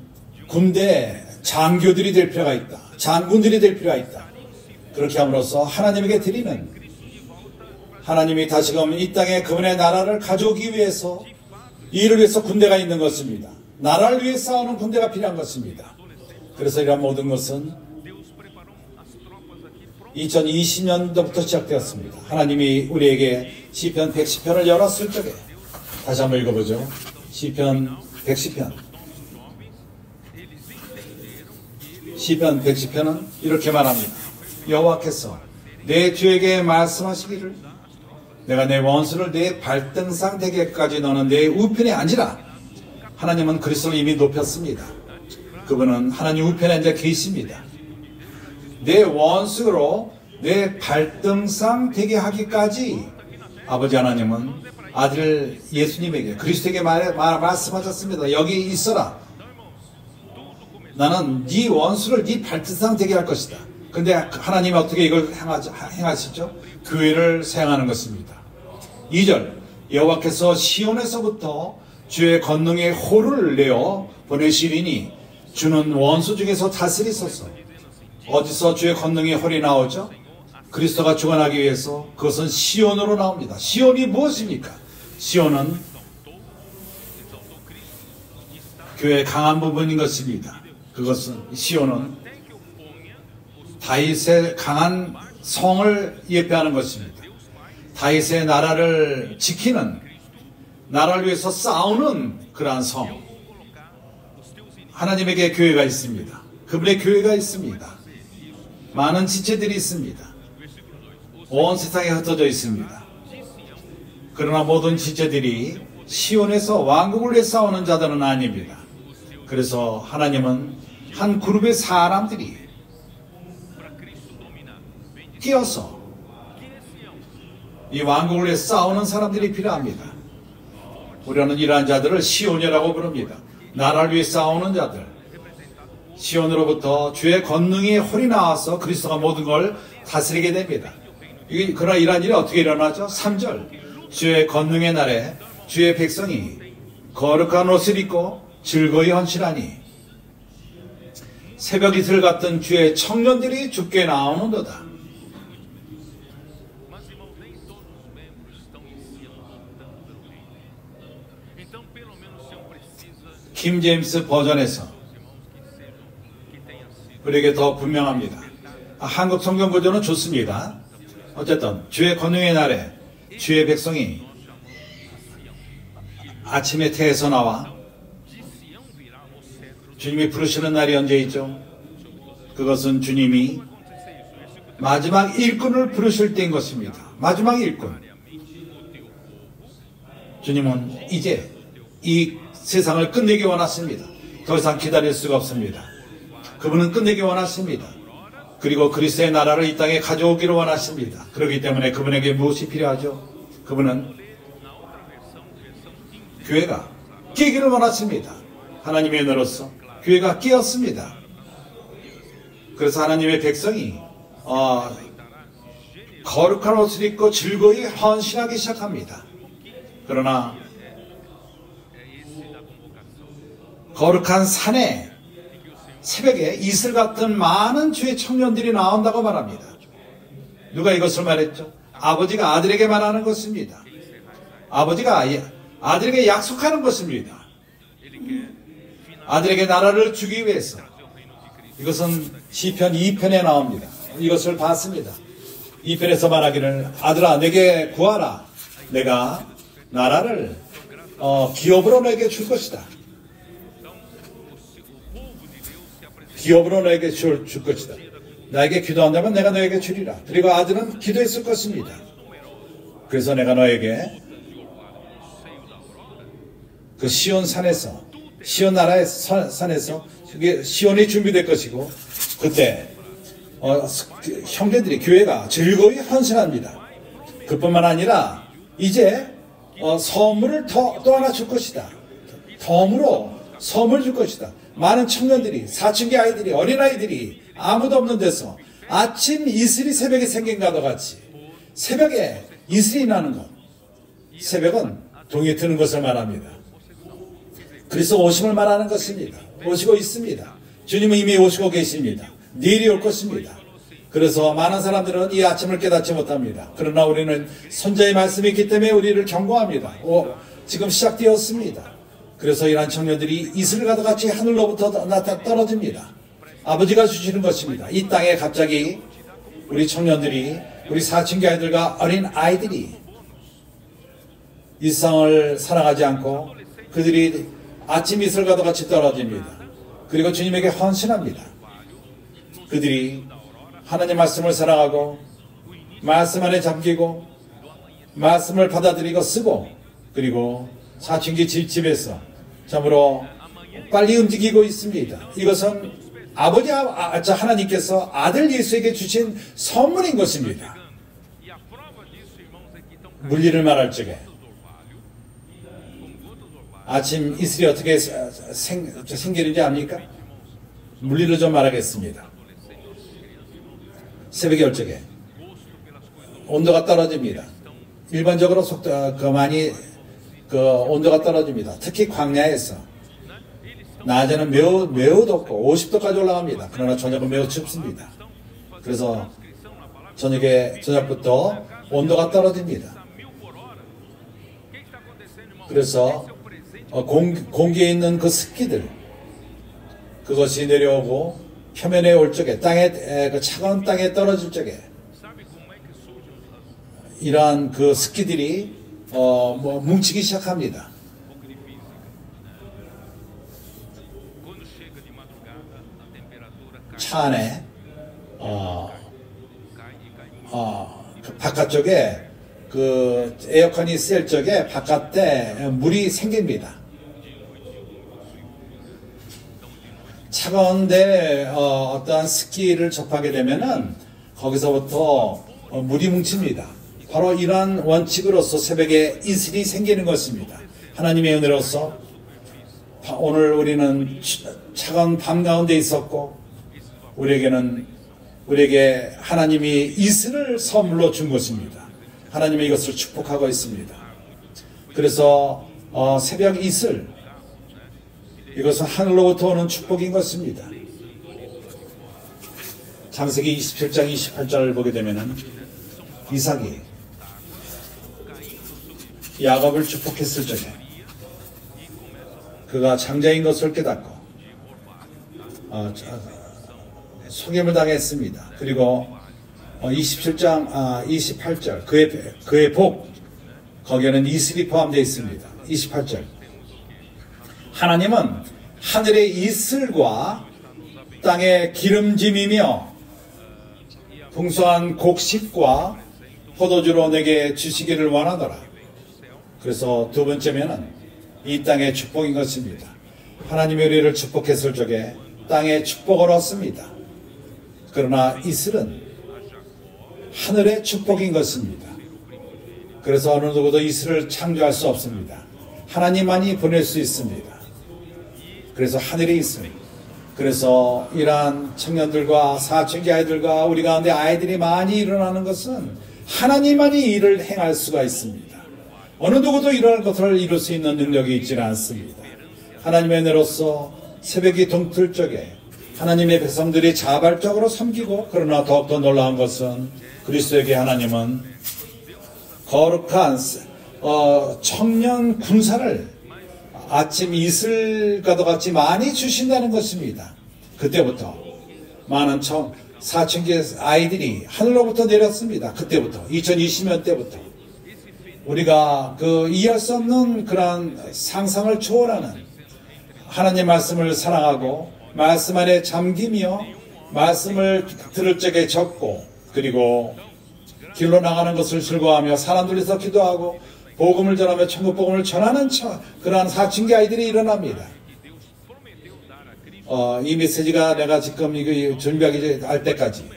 군대 장교들이 될 필요가 있다. 장군들이 될 필요가 있다. 그렇게 함으로써 하나님에게 드리는, 하나님이 다시금 이 땅에 그분의 나라를 가져오기 위해서 이를 위해서 군대가 있는 것입니다. 나라를 위해 싸우는 군대가 필요한 것입니다. 그래서 이러한 모든 것은 2020년도부터 시작되었습니다. 하나님이 우리에게 시편 110편을 열었을 적에, 다시 한번 읽어보죠. 시편 110편. 시편 110편은 이렇게 말합니다. 여호와께서 내 주에게 말씀하시기를 내가 내 원수를 내 발등상 되게까지 너는 내 우편에 앉으라. 하나님은 그리스도를 이미 높였습니다. 그분은 하나님 우편에 앉아 계십니다. 내 원수로 내 발등상 되게 하기까지 아버지 하나님은 아들 예수님에게 그리스도에게 말씀하셨습니다. 여기 있어라. 나는 네 원수를 네 발등상 되게 할 것이다. 근데 하나님이 어떻게 이걸 행하시죠? 교회를 사용하는 것입니다. 2절 여호와께서 시온에서부터 주의 권능의 호를 내어 보내시리니 주는 원수 중에서 다스리소서. 어디서 주의 권능의 홀이 나오죠? 그리스도가 주관하기 위해서 그것은 시온으로 나옵니다. 시온이 무엇입니까? 시온은 교회의 강한 부분인 것입니다. 그것은 시온은 다윗의 강한 성을 예표하는 것입니다. 다윗의 나라를 지키는, 나라를 위해서 싸우는 그러한 성. 하나님에게 교회가 있습니다. 그분의 교회가 있습니다. 많은 지체들이 있습니다. 온 세상에 흩어져 있습니다. 그러나 모든 지체들이 시온에서 왕국을 위해 싸우는 자들은 아닙니다. 그래서 하나님은 한 그룹의 사람들이 끼어서 이 왕국을 위해 싸우는 사람들이 필요합니다. 우리는 이러한 자들을 시온이라고 부릅니다. 나라를 위해 싸우는 자들. 시온으로부터 주의 권능이 홀이 나와서 그리스도가 모든 걸 다스리게 됩니다. 그러나 이러한 일이 어떻게 일어나죠? 3절 주의 권능의 날에 주의 백성이 거룩한 옷을 입고 즐거이 헌신하니 새벽 이슬 같은 주의 청년들이 주께 나오는도다. 킹 제임스 버전에서 우리에게 더 분명합니다. 한국 성경 구조는 좋습니다. 어쨌든 주의 권능의 날에 주의 백성이 아침에 태에서 나와 주님이 부르시는 날이 언제 있죠? 그것은 주님이 마지막 일꾼을 부르실 때인 것입니다. 마지막 일꾼. 주님은 이제 이 세상을 끝내기 원하십니다. 더 이상 기다릴 수가 없습니다. 그분은 끝내기 원하십니다. 그리고 그리스도의 나라를 이 땅에 가져오기를 원하십니다. 그렇기 때문에 그분에게 무엇이 필요하죠? 그분은 교회가 깨기를 원하십니다. 하나님의 은혜로서 교회가 깨었습니다. 그래서 하나님의 백성이 거룩한 옷을 입고 즐거이 헌신하기 시작합니다. 그러나 거룩한 산에 새벽에 이슬 같은 많은 주의 청년들이 나온다고 말합니다. 누가 이것을 말했죠? 아버지가 아들에게 말하는 것입니다. 아버지가 아들에게 약속하는 것입니다. 아들에게 나라를 주기 위해서. 이것은 시편 2편에 나옵니다. 이것을 봤습니다. 2편에서 말하기를 아들아 내게 구하라. 내가 나라를 기업으로 너에게 줄 것이다. 기업으로 너에게 줄 것이다. 나에게 기도한다면 내가 너에게 주리라. 그리고 아들은 기도했을 것입니다. 그래서 내가 너에게 그 시온 산에서 시온 나라의 산에서 시온이 준비될 것이고 그때 형제들이 교회가 즐거이 헌신합니다. 그뿐만 아니라 이제 선물을 또 하나 줄 것이다. 덤으로 선물 줄 것이다. 많은 청년들이 사춘기 아이들이 어린아이들이 아무도 없는 데서 아침 이슬이 새벽에 생긴 것과 같이 새벽에 이슬이 나는 것. 새벽은 동이 트는 것을 말합니다. 그리스도 오심을 말하는 것입니다. 오시고 있습니다. 주님은 이미 오시고 계십니다. 내일이 올 것입니다. 그래서 많은 사람들은 이 아침을 깨닫지 못합니다. 그러나 우리는 선자의 말씀이 있기 때문에 우리를 경고합니다. 지금 시작되었습니다. 그래서 이러한 청년들이 이슬과도 같이 하늘로부터 떨어집니다. 아버지가 주시는 것입니다. 이 땅에 갑자기 우리 청년들이 우리 사춘기 아이들과 어린 아이들이 이 세상을 살아가지 않고 그들이 아침 이슬과도 같이 떨어집니다. 그리고 주님에게 헌신합니다. 그들이 하나님 말씀을 사랑하고 말씀 안에 잠기고 말씀을 받아들이고 쓰고 그리고 사춘기 집에서 참으로 빨리 움직이고 있습니다. 이것은 아버지 하나님께서 아들 예수에게 주신 선물인 것입니다. 물리를 말할 적에 아침 이슬이 어떻게 생기는지 압니까? 물리로 좀 말하겠습니다. 새벽 열적에 온도가 떨어집니다. 일반적으로 많이 온도가 떨어집니다. 특히 광야에서 낮에는 매우 덥고 50도까지 올라갑니다. 그러나 저녁은 매우 춥습니다. 그래서 저녁부터 온도가 떨어집니다. 그래서 공기에 있는 그 습기들 그것이 내려오고 표면에 올 적에 그 차가운 땅에 떨어질 적에 이러한 그 습기들이 뭉치기 시작합니다. 차 안에 그 바깥쪽에 그 에어컨이 쓸 적에 바깥에 물이 생깁니다. 차가운데 어떠한 습기를 접하게 되면은 거기서부터 물이 뭉칩니다. 바로 이러한 원칙으로서 새벽에 이슬이 생기는 것입니다. 하나님의 은혜로서 오늘 우리는 차가운 밤 가운데 있었고 우리에게 하나님이 이슬을 선물로 준 것입니다. 하나님이 이것을 축복하고 있습니다. 그래서 새벽 이슬, 이것은 하늘로부터 오는 축복인 것입니다. 창세기 27장 28절을 보게 되면은 이삭이 야곱을 축복했을 적에 그가 장자인 것을 깨닫고 속임을 당했습니다. 그리고 27장 28절 그의 복, 거기에는 이슬이 포함되어 있습니다. 28절 하나님은 하늘의 이슬과 땅의 기름짐이며 풍성한 곡식과 포도주로 내게 주시기를 원하더라. 그래서 두 번째면은 이 땅의 축복인 것입니다. 하나님이 우리를 축복했을 적에 땅의 축복을 얻습니다. 그러나 이슬은 하늘의 축복인 것입니다. 그래서 어느 누구도 이슬을 창조할 수 없습니다. 하나님만이 보낼 수 있습니다. 그래서 하늘의 이슬, 그래서 이러한 청년들과 사춘기 아이들과 우리 가운데 아이들이 많이 일어나는 것은 하나님만이 일을 행할 수가 있습니다. 어느 누구도 이러한 것을 이룰 수 있는 능력이 있지는 않습니다. 하나님의 은혜로서 새벽이 동틀 적에 하나님의 백성들이 자발적으로 섬기고, 그러나 더욱더 놀라운 것은 그리스도에게 하나님은 거룩한 청년 군사를 아침 이슬과도 같이 많이 주신다는 것입니다. 그때부터 많은 사춘기 아이들이 하늘로부터 내렸습니다. 그때부터 2020년 때부터 우리가 이해할 수 없는 그러한 상상을 초월하는 하나님 말씀을 사랑하고 말씀 안에 잠기며 말씀을 들을 적에 적고, 그리고 길로 나가는 것을 즐거워하며 사람들에서 기도하고 복음을 전하며 천국 복음을 전하는 그러한 사춘기 아이들이 일어납니다. 이 메시지가 내가 지금 이거 준비하기 할 때까지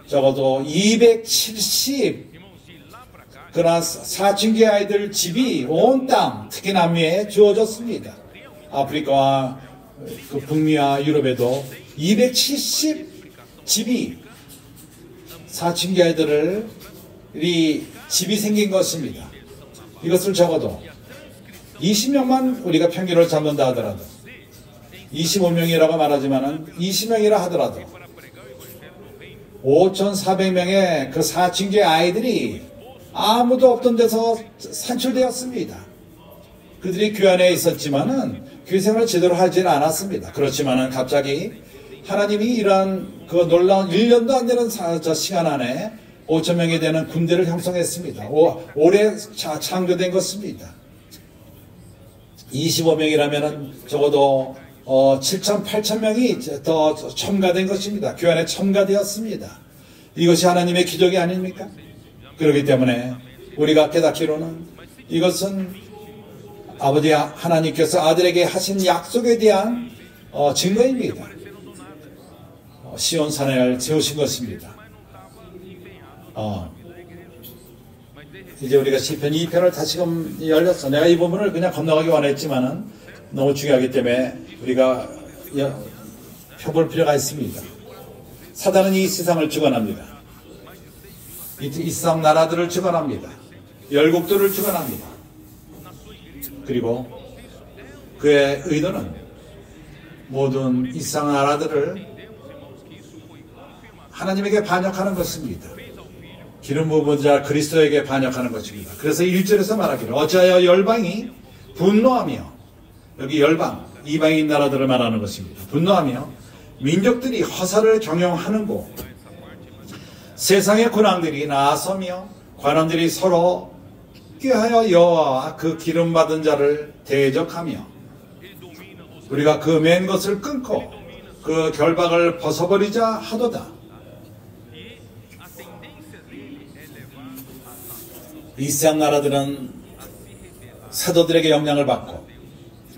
적어도 270 그러한 사춘기 아이들 집이 온 땅, 특히 남미에 주어졌습니다. 아프리카와 북미와 유럽에도 270 집이 사춘기 아이들이 집이 생긴 것입니다. 이것을 적어도 20명만 우리가 평균을 잡는다 하더라도, 25명이라고 말하지만은 20명이라 하더라도 5,400명의 그 사춘기 아이들이 아무도 없던 데서 산출되었습니다. 그들이 교회 안에 있었지만은 교회생활을 제대로 하지는 않았습니다. 그렇지만은 갑자기 하나님이 이러한 그 놀라운 1년도 안 되는 시간 안에 5,000명이 되는 군대를 형성했습니다. 올해 창조된 것입니다. 25명이라면 적어도 7,000, 8,000명이 더 첨가된 것입니다. 교회 안에 첨가되었습니다. 이것이 하나님의 기적이 아닙니까? 그렇기 때문에 우리가 깨닫기로는 이것은 아버지 하나님께서 아들에게 하신 약속에 대한 증거입니다. 시온산을 세우신 것입니다. 이제 우리가 시편 2편을 다시금 열렸어. 내가 이 부분을 그냥 건너가기 원했지만은 너무 중요하기 때문에 우리가 펴볼 필요가 있습니다. 사단은 이 세상을 주관합니다. 이 세상 나라들을 주관합니다. 열국들을 주관합니다. 그리고 그의 의도는 모든 이 세상 나라들을 하나님에게 반역하는 것입니다. 기름 부은 자 그리스도에게 반역하는 것입니다. 그래서 1절에서 말하기를 어찌하여 열방이 분노하며, 여기 열방, 이방인 나라들을 말하는 것입니다. 분노하며 민족들이 허사를 경영하는고, 세상의 군왕들이 나서며 관원들이 서로 꾀하여 여호와와 그 기름 받은 자를 대적하며, 우리가 그 맨 것을 끊고 그 결박을 벗어버리자 하도다. 이 세상 나라들은 사도들에게 영향을 받고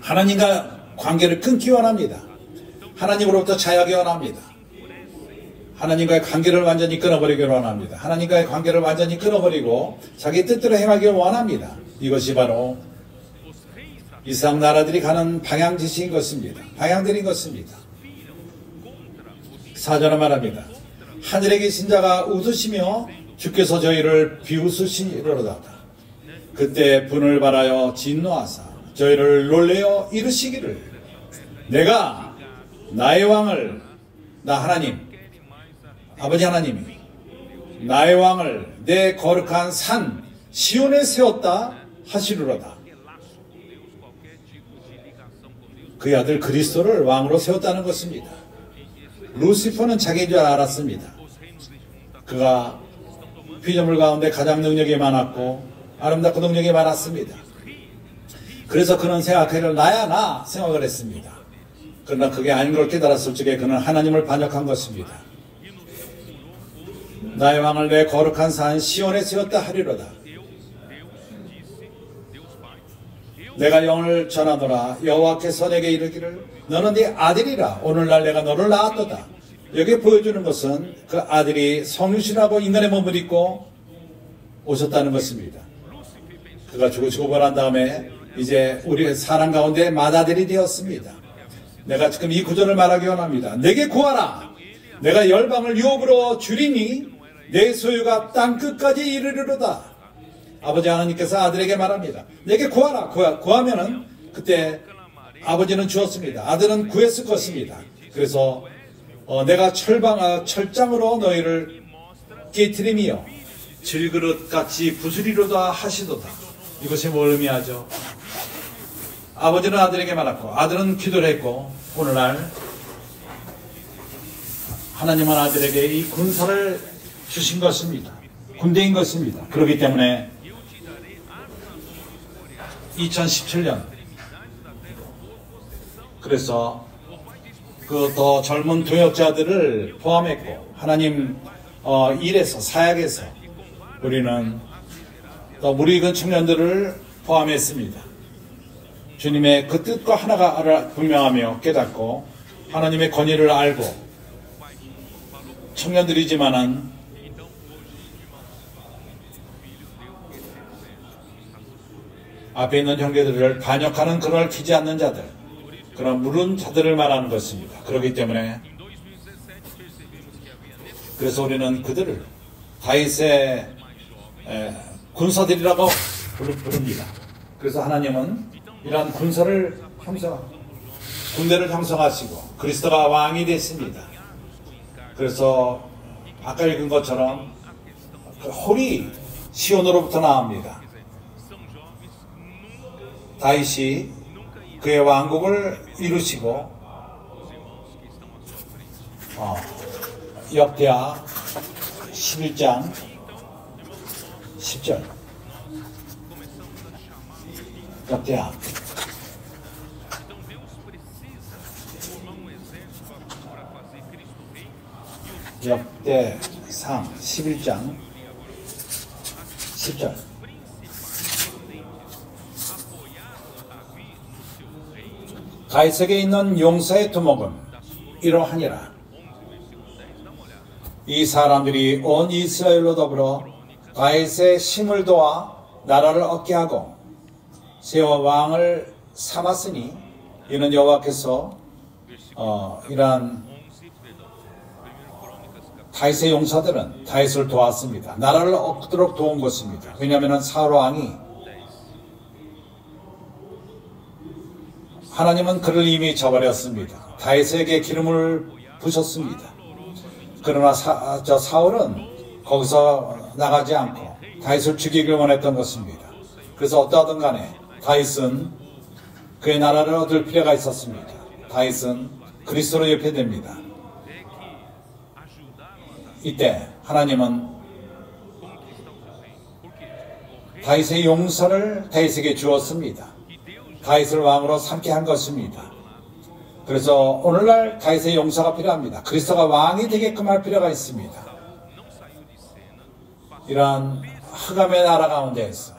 하나님과 관계를 끊기 원합니다. 하나님으로부터 자유하기 원합니다. 하나님과의 관계를 완전히 끊어버리기 원합니다. 하나님과의 관계를 완전히 끊어버리고 자기 뜻대로 행하기 원합니다. 이것이 바로 이스라엘 나라들이 가는 방향지시인 것입니다. 방향들인 것입니다. 4절에 말합니다. 하늘에 계신 자가 웃으시며 주께서 저희를 비웃으시리로다. 그때 분을 발하여 진노하사 저희를 놀래어 이르시기를 내가 나의 왕을 나 하나님 아버지 하나님이 나의 왕을 내 거룩한 산 시온에 세웠다 하시리로다. 그의 아들 그리스도를 왕으로 세웠다는 것입니다. 루시퍼는 자기인 줄 알았습니다. 그가 피조물 가운데 가장 능력이 많았고 아름답고 능력이 많았습니다. 그래서 그는 생각하기를 나야 나 생각을 했습니다. 그러나 그게 아닌 걸 깨달았을 적에 그는 하나님을 반역한 것입니다. 나의 왕을 내 거룩한 산 시온에 세웠다 하리로다. 내가 영을 전하노라. 여호와께서 내게 이르기를 너는 네 아들이라. 오늘날 내가 너를 낳았도다. 여기 보여주는 것은 그 아들이 성육신하고 인간의 몸을 입고 오셨다는 것입니다. 그가 죽으시고 부활한 다음에 이제 우리 사람 가운데 맏아들이 되었습니다. 내가 지금 이 구절을 말하기 원합니다. 내게 구하라. 내가 열방을 유업으로 줄이니 내 소유가 땅 끝까지 이르리로다. 아버지 하나님께서 아들에게 말합니다. 내게 구하라. 구하면은 그때 아버지는 주었습니다. 아들은 구했을 것입니다. 그래서 내가 철장으로 너희를 깨트리며 질그릇같이 부수리로다 하시도다. 이것이 뭘 의미하죠? 아버지는 아들에게 말했고 아들은 기도를 했고 오늘날 하나님은 아들에게 이 군사를 주신 것입니다. 군대인 것입니다. 그렇기 때문에 2017년 그래서 그 더 젊은 도역자들을 포함했고 하나님 일에서 사역에서 우리는 또 무리익은 청년들을 포함했습니다. 주님의 그 뜻과 하나가 분명하며 깨닫고 하나님의 권위를 알고 청년들이지만은 앞에 있는 형제들을 반역하는 그걸 키지 않는 자들, 그런 물은 자들을 말하는 것입니다. 그렇기 때문에 그래서 우리는 그들을 다윗의 군사들이라고 부릅니다. 그래서 하나님은 이러한 군사를 군대를 형성하시고 그리스도가 왕이 됐습니다. 그래서 아까 읽은 것처럼 그 홀이 시온으로부터 나옵니다. 다윗이 그의 왕국을 이루시고 역대하 11장 10절 역대하 역대상 11장 10절 다윗에게 있는 용사의 두목은 이러하니라. 이 사람들이 온 이스라엘로 더불어 다윗의 힘을 도와 나라를 얻게 하고 세워 왕을 삼았으니 이는 여호와께서 이러한 다윗의 용사들은 다윗을 도왔습니다. 나라를 얻도록 도운 것입니다. 왜냐하면 사울 왕이 하나님은 그를 이미 저버렸습니다. 다윗에게 기름을 부셨습니다. 그러나 사울은 거기서 나가지 않고 다윗을 죽이길 원했던 것입니다. 그래서 어떠하든 간에 다윗은 그의 나라를 얻을 필요가 있었습니다. 다윗은 그리스도로 옆에 됩니다. 이때 하나님은 다윗의 용서를 다윗에게 주었습니다. 다윗을 왕으로 삼게 한 것입니다. 그래서 오늘날 다윗의 용서가 필요합니다. 그리스도가 왕이 되게끔 할 필요가 있습니다. 이러한 흑암의 나라 가운데에서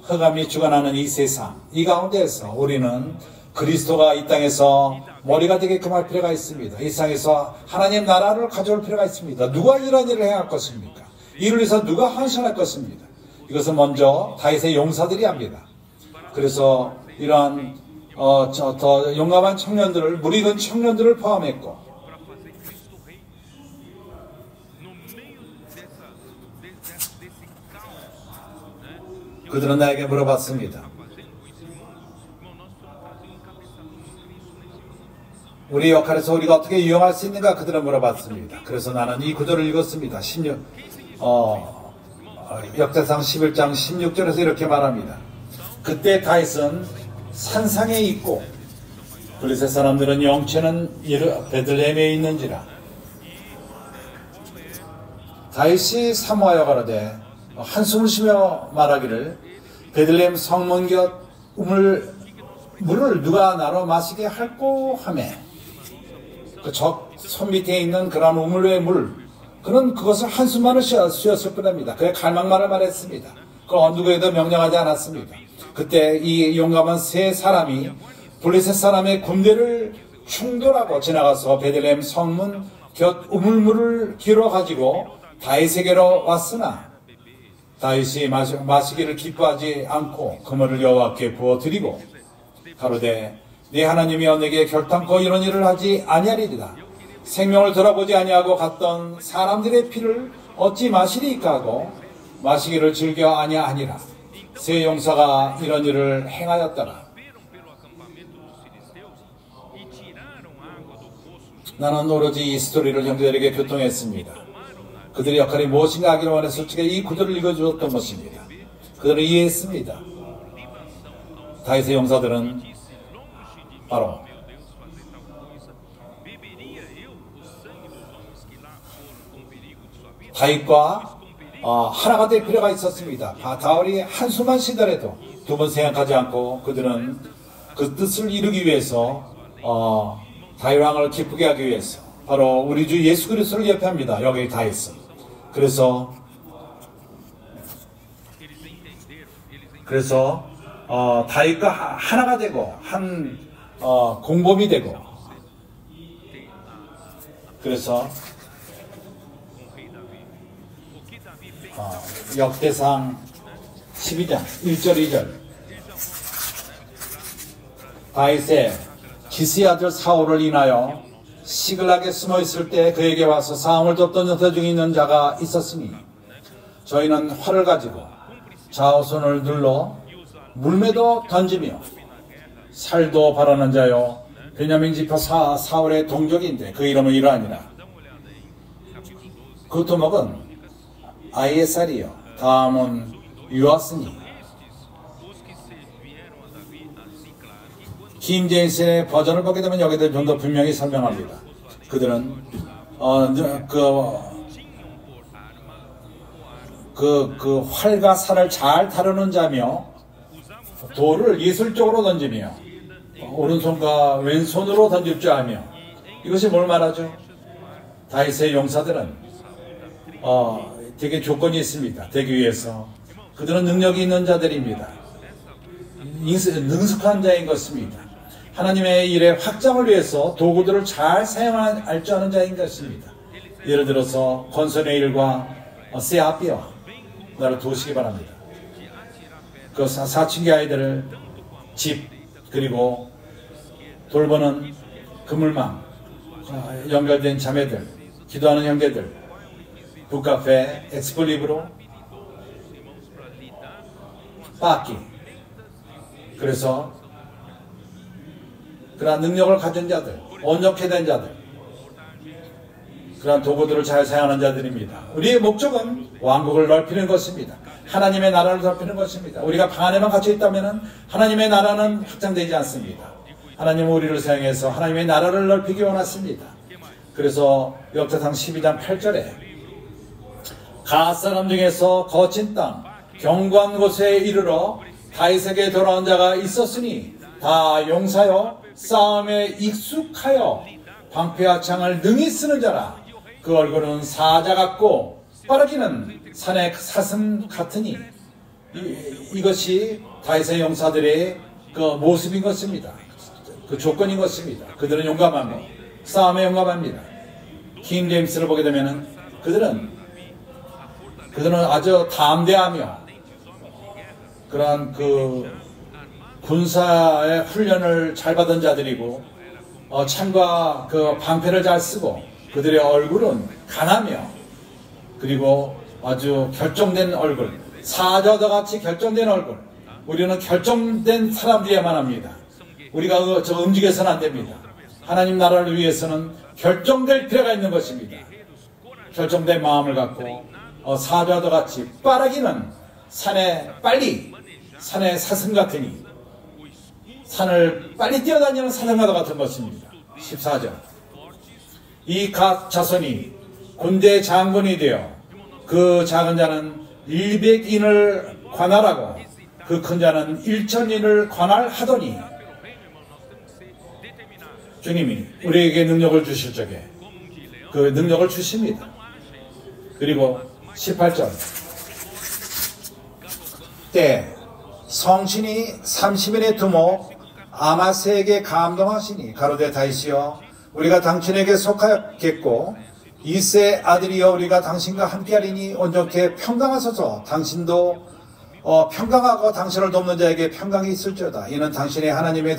흑암이 주관하는 이 세상, 이 가운데에서 우리는 그리스도가 이 땅에서 머리가 되게끔 할 필요가 있습니다. 이 세상에서 하나님 나라를 가져올 필요가 있습니다. 누가 이런 일을 해야 할 것입니까? 이를 위해서 누가 헌신할 것입니까? 이것은 먼저 다윗의 용사들이 합니다. 그래서 이러한 더 용감한 청년들을, 무리군 청년들을 포함했고, 그들은 나에게 물어봤습니다. 우리 역할에서 우리가 어떻게 유용할 수 있는가 그들은 물어봤습니다. 그래서 나는 이 구절을 읽었습니다. 역대상 11장 16절에서 이렇게 말합니다. 그때 다윗은 산상에 있고 블레셋 사람들은 영체는 베들레헴에 있는지라. 다윗이 사모하여 가로되 한숨을 쉬며 말하기를 베들레헴 성문 곁 물을 누가 나로 마시게 할꼬 하매, 그 손 밑에 있는 그런 우물의 물, 그는 그것을 한숨만을 쉬었을 뿐입니다. 그의 갈망만을 말했습니다. 그걸 누구에도 명령하지 않았습니다. 그때 이 용감한 세 사람이 블레셋 사람의 군대를 충돌하고 지나가서 베들레헴 성문 곁 우물물을 길어 가지고 다윗에게로 왔으나 다윗이 마시기를 기뻐하지 않고 그물을 여호와께 부어드리고 가로되 네 하나님이여 내게 결단코 이런 일을 하지 아니하리이다. 생명을 돌아보지 아니하고 갔던 사람들의 피를 어찌 마시리이까 하고 마시기를 즐겨 아니하니라. 세 용사가 이런 일을 행하였더라. 나는 오로지 이 스토리를 형제들에게 교통했습니다. 그들의 역할이 무엇인가 하기를 원해서 제가 이 구절을 읽어주었던 것입니다. 그들은 이해했습니다. 다윗의 용사들은 바로 다윗과 하나가 될 필요가 있었습니다. 다윗이 한숨만 쉬더라도 두 번 생각하지 않고 그들은 그 뜻을 이루기 위해서 다윗 왕을 기쁘게 하기 위해서 바로 우리 주 예수 그리스도를 예표합니다. 여기 다윗은. 그래서 다윗과 하나가 되고 한 공범이 되고, 그래서 역대상 12장 1절 2절 다윗의 기스의 아들 사울을 인하여 시글락에 숨어 있을 때 그에게 와서 싸움을 돕던 여자 중에 있는 자가 있었으니 저희는 활을 가지고 좌우손을 눌러 물매도 던지며 살도 바라는 자요 베냐민 지파 사울의 동족인데 그 이름은 이러하니라. 그 도목은 아이에살이요 다음은 요아스니. 킹제임스의 버전을 보게 되면 여기들 좀 더 분명히 설명합니다. 그들은 그 활과 살을 잘 다루는 자며 돌을 예술적으로 던지며 오른손과 왼손으로 던질 줄 아며. 이것이 뭘 말하죠? 다윗의 용사들은 되게 조건이 있습니다. 되기 위해서 그들은 능력이 있는 자들입니다. 능숙한 자인 것입니다. 하나님의 일의 확장을 위해서 도구들을 잘 사용할 줄 아는 자인 것입니다. 예를 들어서 건설의 일과 세아피와 나를 도우시기 바랍니다. 그 사춘기 아이들을 집 그리고 돌보는 그물망, 연결된 자매들, 기도하는 형제들, 북카페, 엑스플리브로, 빠기. 그래서 그러한 능력을 가진 자들, 온전케 된 자들, 그러한 도구들을 잘 사용하는 자들입니다. 우리의 목적은 왕국을 넓히는 것입니다. 하나님의 나라를 넓히는 것입니다. 우리가 방 안에만 갇혀 있다면 하나님의 나라는 확장되지 않습니다. 하나님은 우리를 사용해서 하나님의 나라를 넓히기 원하십니다. 그래서 역대상 12장 8절에 갓 사람 중에서 거친 땅 견고한 곳에 이르러 다윗에게 돌아온 자가 있었으니 다 용사여 싸움에 익숙하여 방패와 창을 능히 쓰는 자라. 그 얼굴은 사자 같고 빠르기는 산의 사슴 같으니. 이것이 다윗의 용사들의 그 모습인 것입니다. 그 조건인 것입니다. 그들은 용감하고 싸움에 용감합니다. 킹 제임스를 보게 되면은 그들은 아주 담대하며 그러한 그 군사의 훈련을 잘 받은 자들이고 창과 그 방패를 잘 쓰고 그들의 얼굴은 강하며 그리고 아주 결정된 얼굴, 사자와 같이 결정된 얼굴. 우리는 결정된 사람들이야만 합니다. 우리가 움직여서는 안 됩니다. 하나님 나라를 위해서는 결정될 필요가 있는 것입니다. 결정된 마음을 갖고 사자와 같이 빠르기는 산에 사슴 같으니 산을 빨리 뛰어다니는 사슴과도 같은 것입니다. 14절. 이 각 자손이 군대 장군이 되어 그 작은 자는 100인을 관할하고 그 큰 자는 1000인을 관할하더니 주님이 우리에게 능력을 주실 적에 그 능력을 주십니다. 그리고 18절. 때 성신이 30인의 두목 아마스에게 감동하시니 가로되 다윗이여 우리가 당신에게 속하였겠고 이세 아들이여 우리가 당신과 함께하리니 온전케 평강하소서. 당신도 평강하고 당신을 돕는 자에게 평강이 있을지어다. 이는 당신의 하나님의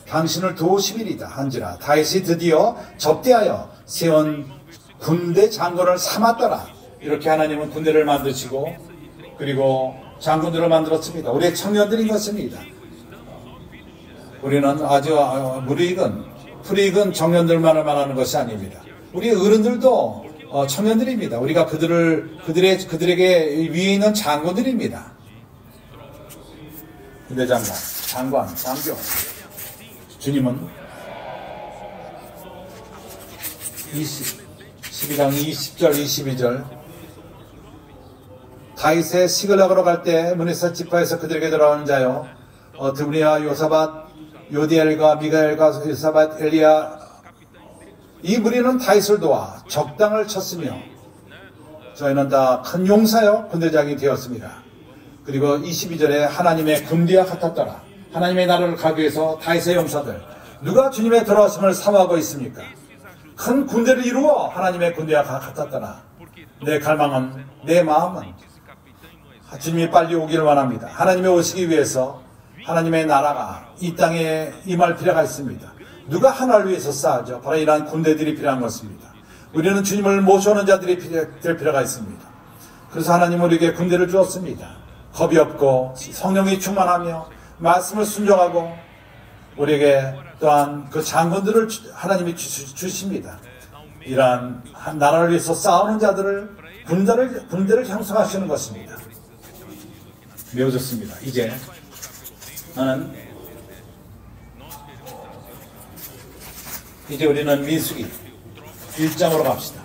당신을 도우심이리다 한지라. 다윗이 드디어 접대하여 세운 군대 장군을 삼았더라. 이렇게 하나님은 군대를 만드시고 그리고 장군들을 만들었습니다. 우리의 청년들인 것입니다. 우리는 아주 불익은 청년들만을 말하는 것이 아닙니다. 우리 어른들도 청년들입니다. 우리가 그들에게 위에 있는 장군들입니다. 군대 장관, 장교. 주님은 12장 20절, 22절 다윗의 시글락으로 갈 때 문에서 지파에서 그들에게 돌아오는 자요 드브니와 요사밧, 요디엘과 미가엘과 요사밧, 엘리야 이 무리는 다윗을 도와 적당을 쳤으며 저희는 다 큰 용사요 군대장이 되었습니다. 그리고 22절에 하나님의 군대와 같았더라. 하나님의 나라를 가기 위해서 다윗의 용사들 누가 주님의 돌아오심을 사모하고 있습니까? 큰 군대를 이루어 하나님의 군대와 같았더라. 내 갈망은 내 마음은 주님이 빨리 오기를 원합니다. 하나님의 오시기 위해서 하나님의 나라가 이 땅에 임할 필요가 있습니다. 누가 하나를 위해서 싸우죠? 바로 이러한 군대들이 필요한 것입니다. 우리는 주님을 모셔오는 자들이 될 필요가 있습니다. 그래서 하나님은 우리에게 군대를 주었습니다. 겁이 없고 성령이 충만하며 말씀을 순종하고 우리에게 또한 그 장군들을 하나님이 주십니다. 이러한 나라를 위해서 싸우는 자들을 군대를 형성하시는 것입니다. 매우 좋습니다. 이제 우리는 민수기 1장으로 갑시다.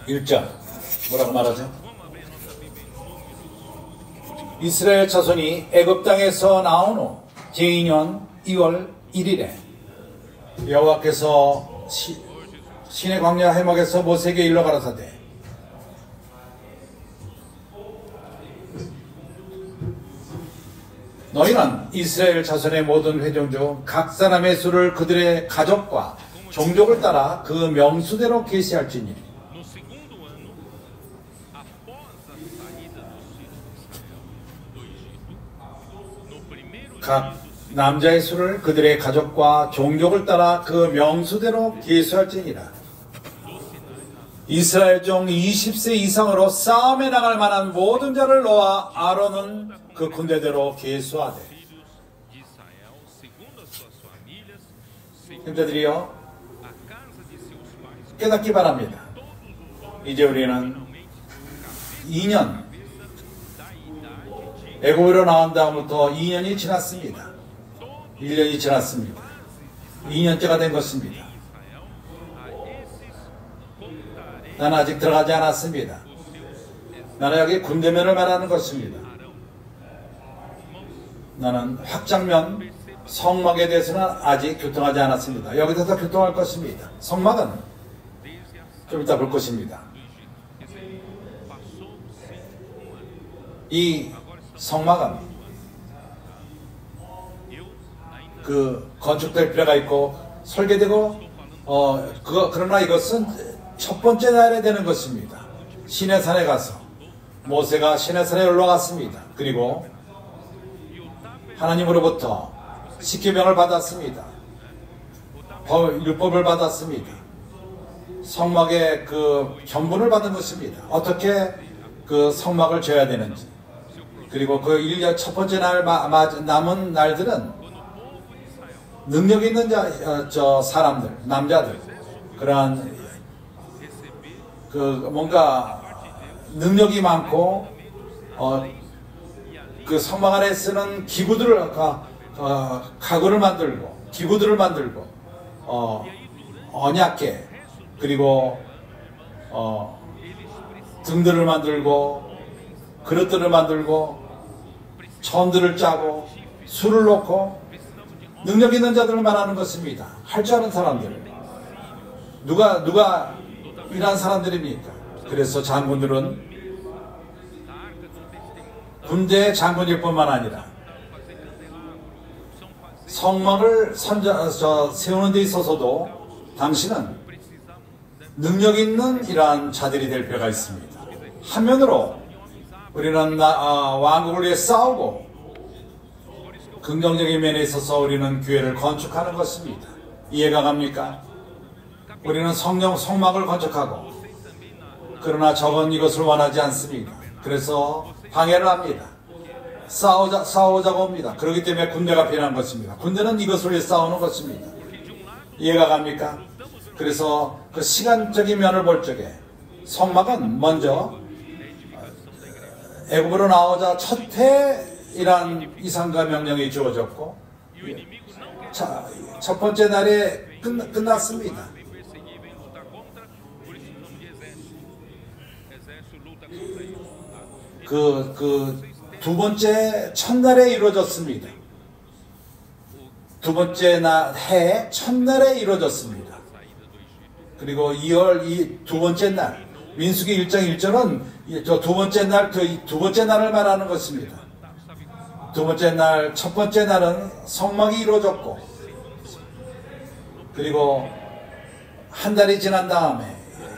일장 뭐라고 말하죠? 이스라엘 자손이 애굽 땅에서 나온 후 제2년 2월 1일에 여호와께서 시내 광야 해막에서 모세에게 일러 가라사대 너희는 이스라엘 자손의 모든 회중 중 각 사람의 수를 그들의 가족과 종족을 따라 그 명수대로 계시할지니 각 남자의 수를 그들의 가족과 종족을 따라 그 명수대로 계수할지니라. 이스라엘 중 20세 이상으로 싸움에 나갈 만한 모든 자를 놓아 아론은 그 군대대로 계수하되 형제들이여 깨닫기 바랍니다. 이제 우리는 2년 애굽으로 나온 다음부터 2년이 지났습니다. 1년이 지났습니다. 2년째가 된 것입니다. 나는 아직 들어가지 않았습니다. 나는 여기 군대면을 말하는 것입니다. 나는 확장면 성막에 대해서는 아직 교통하지 않았습니다. 여기서 교통할 것입니다. 성막은 좀 이따 볼 것입니다. 이 성막은 그 건축될 필요가 있고 설계되고 그러나 이것은 첫 번째 날에 되는 것입니다. 시내산에 가서 모세가 시내산에 올라갔습니다. 그리고 하나님으로부터 십계명을 받았습니다. 율법을 받았습니다. 성막의 그 견본을 받은 것입니다. 어떻게 그 성막을 져야 되는지. 그리고 그 1년 첫 번째 날 남은 날들은 능력 있는 사람들, 남자들, 그러한 그 뭔가 능력이 많고 그 성막 안에 쓰는 기구들을 가구를 만들고 기구들을 만들고 언약궤 그리고 등들을 만들고 그릇들을 만들고 천들을 짜고 술을 놓고 능력 있는 자들을 말하는 것입니다. 할 줄 아는 사람들. 누가 이런 사람들입니까? 그래서 장군들은 군대 장군일 뿐만 아니라 성막을 세우는 데 있어서도 당신은 능력 있는 이러한 자들이 될 필요가 있습니다. 한면으로 우리는 왕국을 위해 싸우고 긍정적인 면에 있어서 우리는 교회를 건축하는 것입니다. 이해가 갑니까? 우리는 성막을 건축하고 그러나 적은 이것을 원하지 않습니다. 그래서 방해를 합니다. 싸우자고 합니다. 그렇기 때문에 군대가 필요한 것입니다. 군대는 이것을 위해 싸우는 것입니다. 이해가 갑니까? 그래서 그 시간적인 면을 볼 적에 성막은 먼저 애굽으로 나오자 첫 해이란 이상과 명령이 주어졌고 첫 번째 날에 끝났습니다. 두 번째 첫날에 이루어졌습니다. 두 번째 해 첫날에 이루어졌습니다. 그리고 2월 두 번째 날 민수기 1장 1절은 두 번째 날을 말하는 것입니다. 두 번째 날, 첫 번째 날은 성막이 이루어졌고 그리고 한 달이 지난 다음에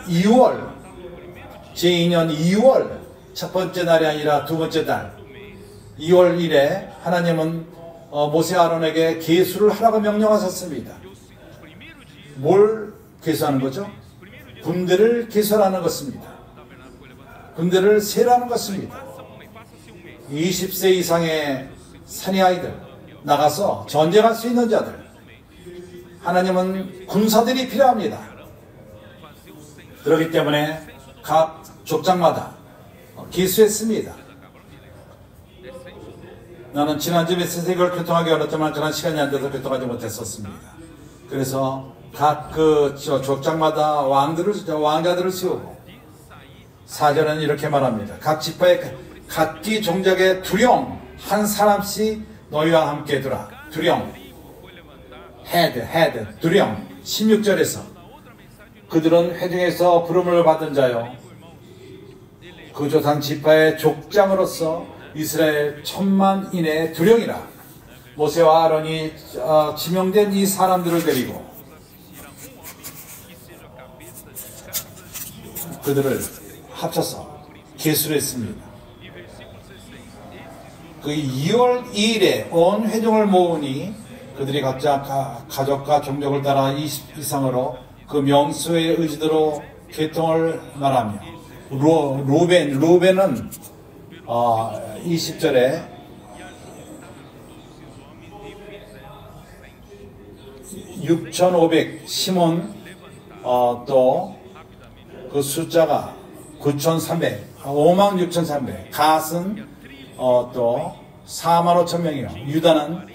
2월 제2년 2월 첫 번째 날이 아니라 두 번째 달 2월 1일에 하나님은 모세 아론에게 계수를 하라고 명령하셨습니다. 뭘 계수하는 거죠? 군대를 계수하는 것입니다. 군대를 세라는 것입니다. 20세 이상의 사내 아이들 나가서 전쟁할 수 있는 자들 하나님은 군사들이 필요합니다. 그렇기 때문에 각 족장마다 계수했습니다. 나는 지난주 메시지 이걸 교통하기 어렵지만 그런 시간이 안 돼서 교통하지 못했었습니다. 그래서 각 족장마다 왕자들을 세우고 4절은 이렇게 말합니다. 각 지파의 각기 종족의 두령 한 사람씩 너희와 함께 두라. 두령 헤드 두령 16절에서 그들은 회중에서 부름을 받은 자요 그 조상 지파의 족장으로서 이스라엘 10,000만인의 두령이라. 모세와 아론이 지명된 이 사람들을 데리고 그들을 합쳐서 계수를 했습니다. 그 2월 2일에 온 회중을 모으니 그들이 각자 가족과 종족을 따라 20 이상으로 그 명수의 의지대로 계통을 말하며 루벤은 20절에 6,500 시몬 또 그 숫자가 9,300 56,300 갓은 또 45,000명이요 유다는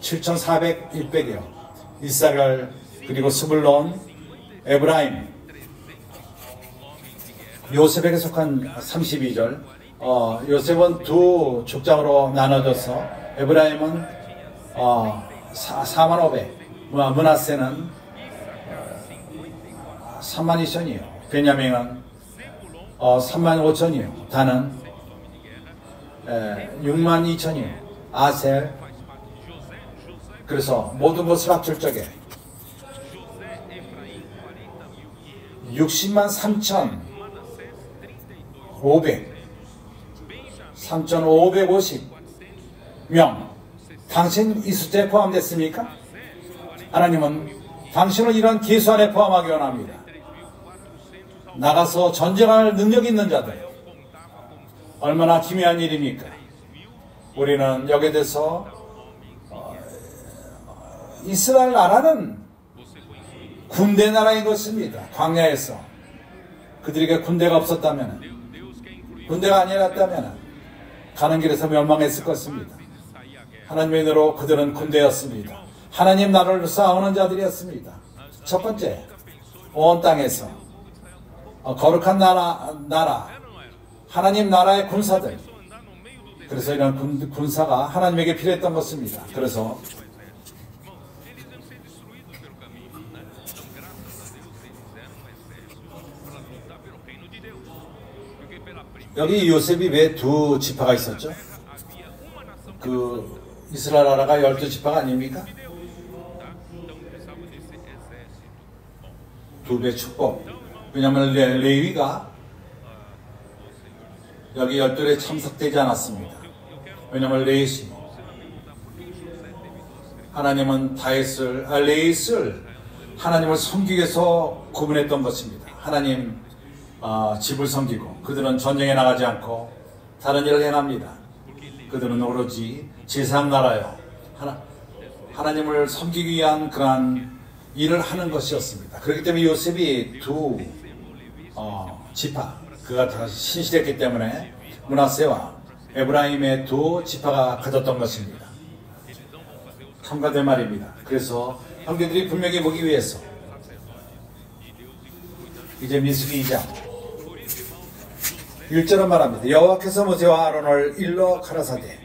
7,400 100이요 이사갈 그리고 스불론 에브라임 요셉에게 속한 32절 요셉은 두 족장으로 나눠져서 에브라임은 45,000 므낫세는 32,000이요 베냐민은 35,000이요 단은 6만 2천이 아셀. 그래서 모든 것을 합칠 적에 60만 3,550명. 당신 이 숫자에 포함됐습니까? 하나님은 당신을 이런 계수 안에 포함하기 원합니다. 나가서 전쟁할 능력 있는 자들. 얼마나 기묘한 일입니까? 우리는 여기에 대해서 이스라엘 나라는 군대 나라인 것입니다. 광야에서 그들에게 군대가 없었다면, 군대가 아니었다면 가는 길에서 멸망했을 것입니다. 하나님의 은혜로 그들은 군대였습니다. 하나님 나라를 싸우는 자들이었습니다. 첫 번째, 온 땅에서 거룩한 나라, 하나님 나라의 군사들. 그래서 이런 군사가 하나님에게 필요했던 것입니다. 그래서 여기 요셉이 왜 두 지파가 있었죠? 그 이스라엘 나라가 12지파가 아닙니까? 두 배 축복. 왜냐하면 레위가 여기 12에 참석되지 않았습니다. 왜냐하면 레윗이 하나님은 레윗을 하나님을 섬기기 위해서 구분했던 것입니다. 하나님 집을 섬기고 그들은 전쟁에 나가지 않고 다른 일을 행합니다. 그들은 오로지 제사장 나라요 하나님을 섬기기 위한 그러한 일을 하는 것이었습니다. 그렇기 때문에 요셉이 두 지파, 그가 다 신실했기 때문에 므낫세와 에브라임의 두 지파가 가졌던 것입니다. 참가될 말입니다. 그래서 형제들이 분명히 보기 위해서 이제 민수기 2장 1절은 말합니다. 여호와께서 모세와 아론을 일러 가라사대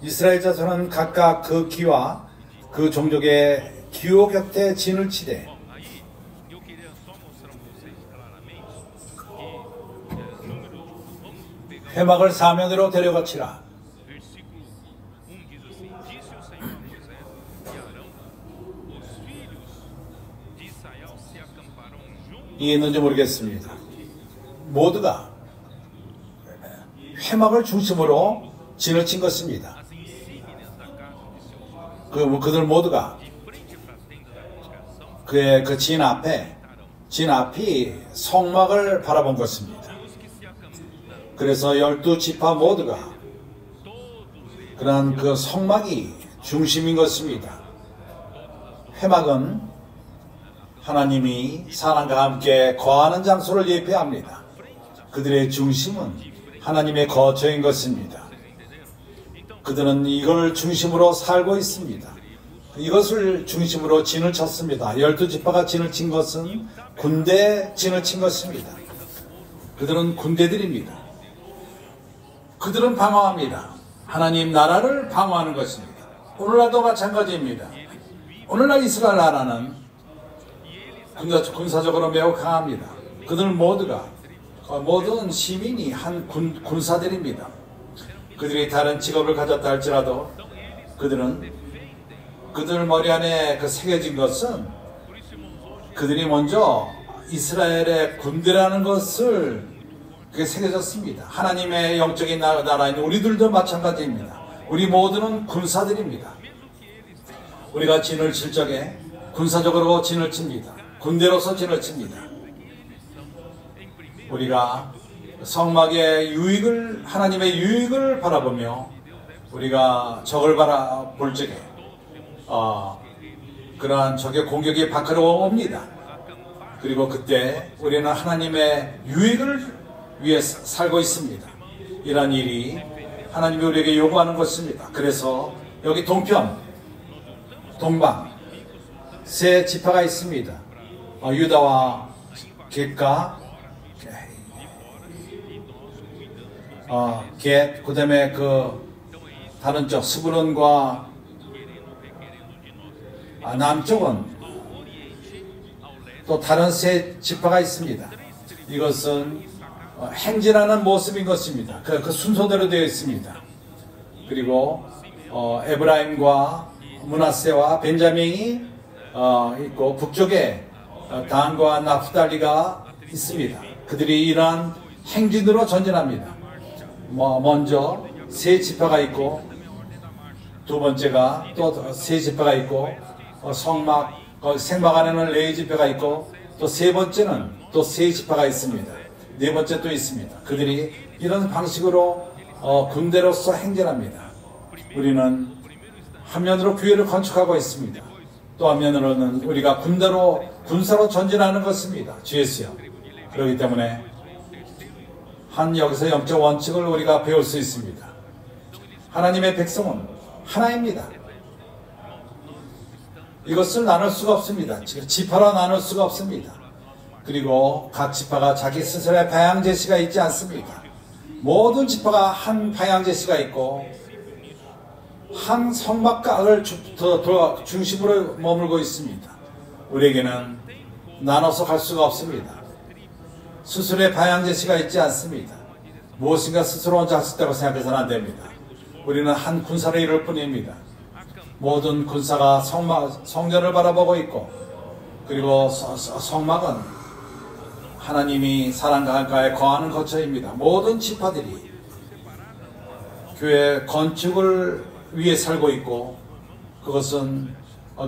이스라엘 자손은 각각 그 기와 그 종족의 기호 곁에 진을 치되 회막을 사면으로 데려가치라. 이해했는지 모르겠습니다. 모두가 회막을 중심으로 진을 친 것입니다. 그들 모두가 그의 그 진 앞이 성막을 바라본 것입니다. 그래서 12지파 모두가 그러한 그 성막이 중심인 것입니다. 회막은 하나님이 사람과 함께 거하는 장소를 예표합니다. 그들의 중심은 하나님의 거처인 것입니다. 그들은 이걸 중심으로 살고 있습니다. 이것을 중심으로 진을 쳤습니다. 12지파가 진을 친 것은 군대 진을 친 것입니다. 그들은 군대들입니다. 그들은 방어합니다. 하나님 나라를 방어하는 것입니다. 오늘날도 마찬가지입니다. 오늘날 이스라엘 나라는 군사적으로 매우 강합니다. 그들 모두가 모든 시민이 한 군사들입니다. 그들이 다른 직업을 가졌다 할지라도 그들 머리 안에 그 새겨진 것은 그들이 먼저 이스라엘의 군대라는 것을 그게 새겨졌습니다. 하나님의 영적인 나라인 우리들도 마찬가지입니다. 우리 모두는 군사들입니다. 우리가 진을 칠 적에 군사적으로 진을 칩니다. 군대로서 진을 칩니다. 우리가 성막의 유익을, 하나님의 유익을 바라보며 우리가 적을 바라볼 적에 그러한 적의 공격이 밖으로 옵니다. 그리고 그때 우리는 하나님의 유익을 위해 살고 있습니다. 이러한 일이 하나님이 우리에게 요구하는 것입니다. 그래서 여기 동방 세 지파가 있습니다. 유다와 겟과 그 다음에 그 다른 쪽 스불론과 남쪽은 또 다른 세 지파가 있습니다. 이것은 행진하는 모습인 것입니다. 그 순서대로 되어 있습니다. 그리고 에브라임과 므낫세와 벤자민이 있고 북쪽에 단과 납달리가 있습니다. 그들이 이러한 행진으로 전진합니다. 먼저 세 지파가 있고 두 번째가 또 세 지파가 있고 생막 안에는 네 지파가 있고 또 세 번째는 또 세 지파가 있습니다. 네 번째 또 있습니다. 그들이 이런 방식으로 군대로서 행진합니다. 우리는 한면으로 교회를 건축하고 있습니다. 또 한면으로는 우리가 군사로 전진하는 것입니다. 주 예수여. 그렇기 때문에 여기서 영적 원칙을 우리가 배울 수 있습니다. 하나님의 백성은 하나입니다. 이것을 나눌 수가 없습니다. 지파로 나눌 수가 없습니다. 그리고 각 지파가 자기 스스로의 방향 제시가 있지 않습니다. 모든 지파가 한 방향 제시가 있고 한 성막각을 중심으로 머물고 있습니다. 우리에게는 나눠서 갈 수가 없습니다. 스스로의 방향 제시가 있지 않습니다. 무엇인가 스스로 혼자 할 수 있다고 생각해서는 안 됩니다. 우리는 한 군사를 이룰 뿐입니다. 모든 군사가 성전을 바라보고 있고 그리고 성막은 하나님이 사랑과 한가에 거하는 거처입니다. 모든 지파들이 교회 건축을 위해 살고 있고 그것은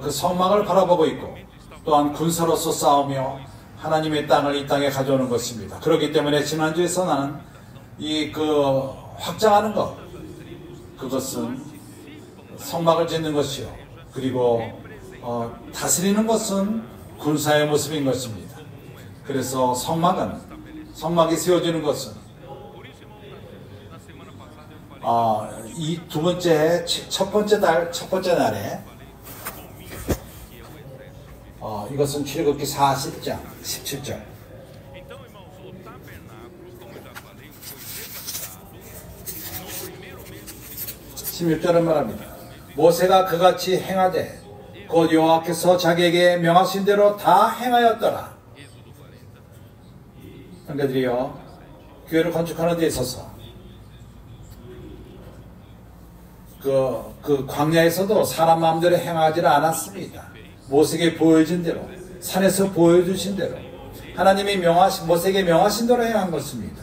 그 성막을 바라보고 있고 또한 군사로서 싸우며 하나님의 땅을 이 땅에 가져오는 것입니다. 그렇기 때문에 지난주에서 나는 확장하는 것 그것은 성막을 짓는 것이요 그리고 다스리는 것은 군사의 모습인 것입니다. 그래서 성막이 세워지는 것은 이 두 번째 첫 번째 날에 이것은 출애굽기 40장 17절 16절은 말합니다. 모세가 그같이 행하되 곧 여호와께서 자기에게 명하신 대로 다 행하였더라. 형제들이여, 교회를 건축하는 데 있어서 그 광야에서도 사람 마음대로 행하지는 않았습니다. 모세에게 보여준 대로, 산에서 보여주신 대로 하나님이 모세에게 명하신 대로 행한 것입니다.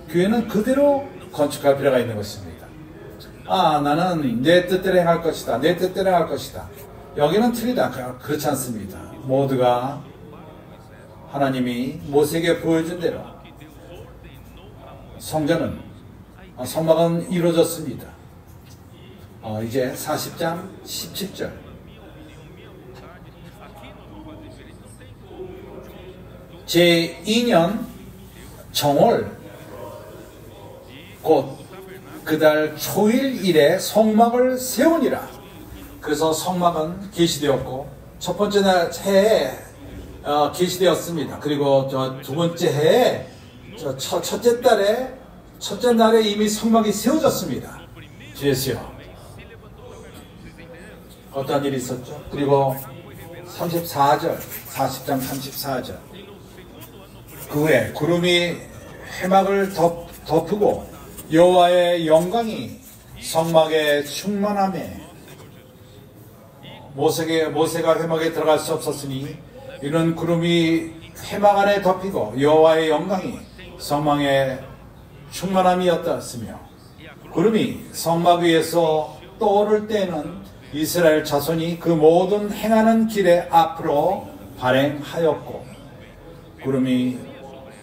교회는 그대로 건축할 필요가 있는 것입니다. 나는 내 뜻대로 행할 것이다. 내 뜻대로 행할 것이다. 여기는 틀리다. 그렇지 않습니다. 모두가 하나님이 모세에게 보여준 대로 성막은 이루어졌습니다. 이제 40장 17절 제2년 정월 곧 그달 초일일에 성막을 세우니라. 그래서 성막은 계시되었고 첫 번째 해에 계시되었습니다. 그리고 두 번째 해에 첫째 날에 이미 성막이 세워졌습니다. 주 예수여. 어떤 일이 있었죠? 그리고 34절 40장 34절 그 후에 구름이 회막을 덮고 여호와의 영광이 성막에 충만하매 모세가 회막에 들어갈 수 없었으니 이는 구름이 회막 안에 덮이고 여호와의 영광이 성막에 충만함이었다으며 구름이 성막 위에서 떠오를 때에는 이스라엘 자손이 그 모든 행하는 길에 앞으로 발행하였고 구름이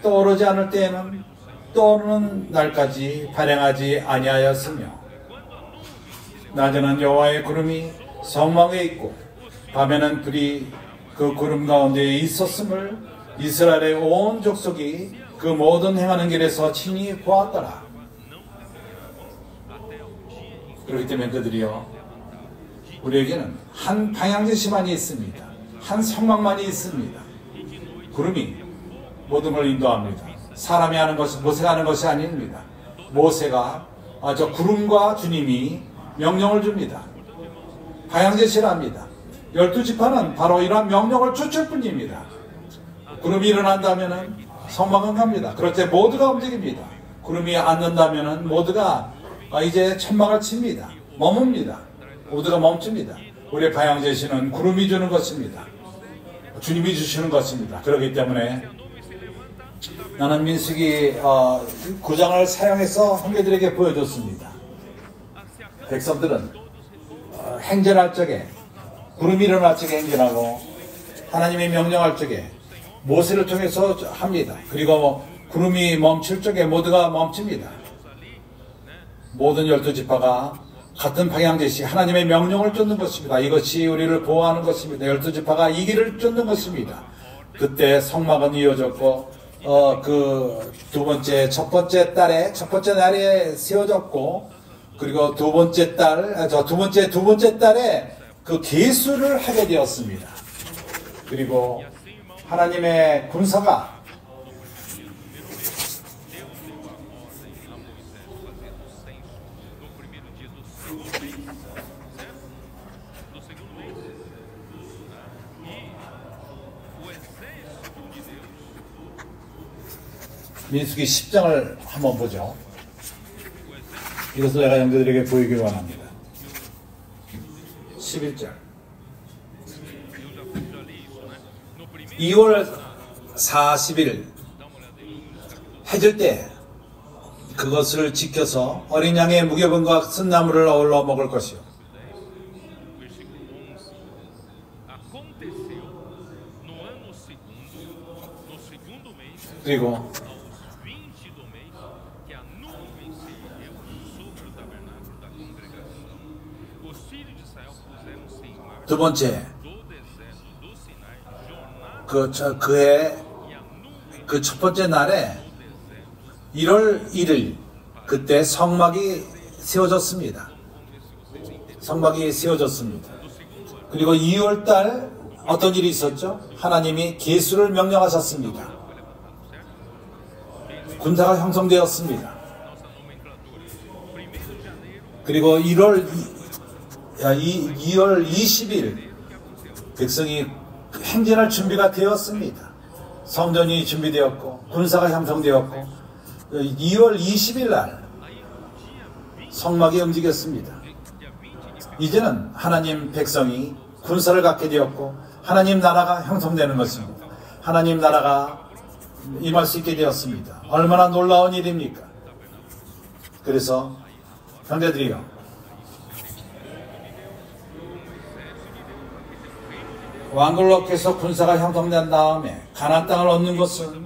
떠오르지 않을 때에는 떠오르는 날까지 발행하지 아니하였으며 낮에는 여호와의 구름이 성막에 있고 밤에는 불이 그 구름 가운데에 있었음을 이스라엘의 온 족속이 그 모든 행하는 길에서 친히 보았더라. 그렇기 때문에 그들이요 우리에게는 한 방향제시만이 있습니다. 한 성막만이 있습니다. 구름이 모든 걸 인도합니다. 사람이 하는 것이 모세가 하는 것이 아닙니다. 모세가 저 구름과 주님이 명령을 줍니다. 방향제시를 합니다. 12지파는 바로 이러한 명령을 쫓을 뿐입니다. 구름이 일어난다면 성막은 갑니다. 그럴 때 모두가 움직입니다. 구름이 앉는다면은 모두가 이제 천막을 칩니다. 머뭅니다. 모두가 멈춥니다. 우리의 방향제시는 구름이 주는 것입니다. 주님이 주시는 것입니다. 그렇기 때문에 나는 민수기 9장을 사용해서 형제들에게 보여줬습니다. 백성들은 행전할 적에 구름이 일어날 적에 행전하고 하나님이 명령할 적에 모세를 통해서 합니다. 그리고 구름이 멈출 적에 모두가 멈춥니다. 모든 12지파가 같은 방향제시 하나님의 명령을 쫓는 것입니다. 이것이 우리를 보호하는 것입니다. 12지파가 이 길을 쫓는 것입니다. 그때 성막은 이어졌고 첫 번째 날에 세워졌고, 그리고 두 번째 달에 그 계수를 하게 되었습니다. 그리고 하나님의 군사가 민수기 10장을 한번 보죠. 이것을 내가 형제들에게 보이길 원합니다. 11절 2월 40일 해질 때 그것을 지켜서 어린 양의 무교병과 쓴나물을 어울러 먹을 것이요. 그리고 두 번째, 그해 그 첫 번째 날에 1월 1일 그때 성막이 세워졌습니다. 성막이 세워졌습니다. 그리고 2월달 어떤 일이 있었죠? 하나님이 계수를 명령하셨습니다. 군사가 형성되었습니다. 그리고 2월 20일 백성이 행진할 준비가 되었습니다. 성전이 준비되었고 군사가 형성되었고 2월 20일 날 성막이 움직였습니다. 이제는 하나님 백성이 군사를 갖게 되었고 하나님 나라가 형성되는 것입니다. 하나님 나라가 임할 수 있게 되었습니다. 얼마나 놀라운 일입니까? 그래서 형제들이요, 왕글럭에서 군사가 형성된 다음에 가나안 땅을 얻는 것은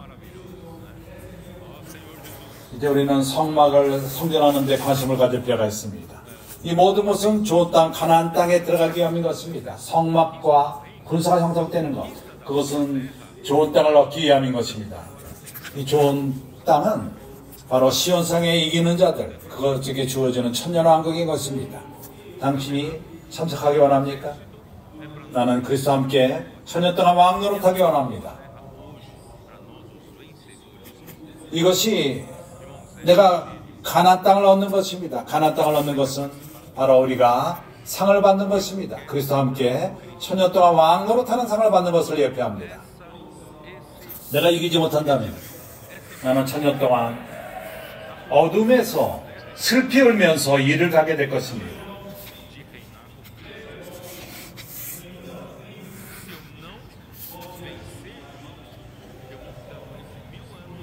이제 우리는 성막을 성전하는 데 관심을 가질 필요가 있습니다. 이 모든 것은 좋은 땅 가나안 땅에 들어가기 위함인 것입니다. 성막과 군사가 형성되는 것, 그것은 좋은 땅을 얻기 위함인 것입니다. 이 좋은 땅은 바로 시온상에 이기는 자들, 그것에게 주어지는 천년왕국인 것입니다. 당신이 참석하기 원합니까? 나는 그리스도와 함께 천년 동안 왕노릇하기 원합니다. 이것이 내가 가나안 땅을 얻는 것입니다. 가나안 땅을 얻는 것은 바로 우리가 상을 받는 것입니다. 그리스도와 함께 천년 동안 왕노릇하는 상을 받는 것을 예표합니다. 내가 이기지 못한다면 나는 천년 동안 어둠에서 슬피 울면서 일을 가게 될 것입니다.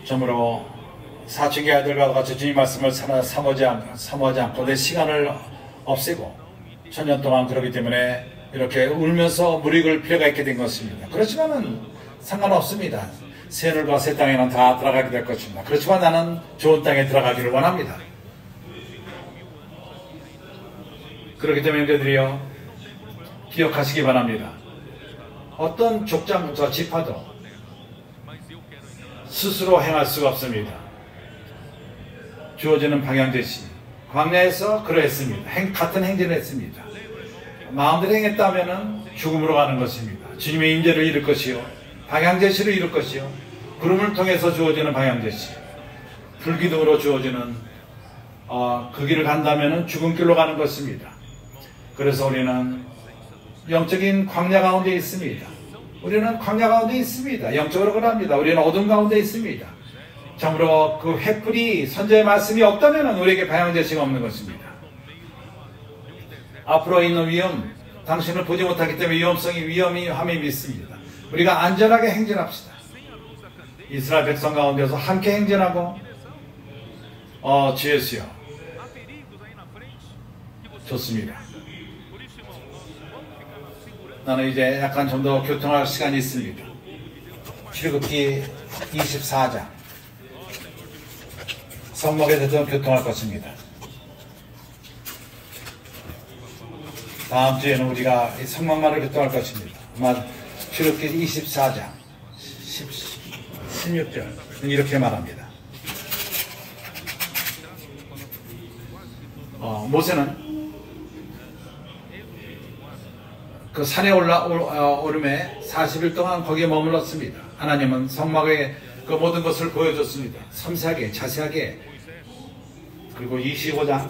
그러므로 사춘기 아들과 같이 주님 말씀을 사모하지 않고 내 시간을 없애고 천년 동안 그러기 때문에 이렇게 울면서 무리를 필요가 있게 된 것입니다. 그렇지만은 상관없습니다. 새하늘과 새 땅에는 다 들어가게 될 것입니다. 그렇지만 나는 좋은 땅에 들어가기를 원합니다. 그렇기 때문에 형제들이요, 기억하시기 바랍니다. 어떤 족장부터 지파도 스스로 행할 수가 없습니다. 주어지는 방향제시, 광야에서 그러했습니다. 같은 행진을 했습니다. 마음대로 행했다면 죽음으로 가는 것입니다. 주님의 임재를 이룰 것이요, 방향제시를 이룰 것이요, 구름을 통해서 주어지는 방향제시, 불기둥으로 주어지는 그 길을 간다면 죽은 길로 가는 것입니다. 그래서 우리는 영적인 광야 가운데 있습니다. 우리는 광야 가운데 있습니다. 영적으로 그럽니다. 우리는 어둠 가운데 있습니다. 참으로 그 횃불이 선지자의 말씀이 없다면 우리에게 방향제시가 없는 것입니다. 앞으로 있는 위험, 당신을 보지 못하기 때문에 위험함이 믿습니다. 우리가 안전하게 행진합시다. 이스라엘 백성 가운데서 함께 행진하고 주 예수여. 좋습니다. 나는 이제 약간 좀 더 교통할 시간이 있습니다. 출애굽기 24장 성막에 대해서 교통할 것입니다. 다음 주에는 우리가 이 성막만을 교통할 것입니다. 아마 출애굽기 24장 16절 이렇게 말합니다. 모세는 그 산에 오름에 40일 동안 거기에 머물렀습니다. 하나님은 성막의 그 모든 것을 보여줬습니다. 섬세하게 자세하게. 그리고 25장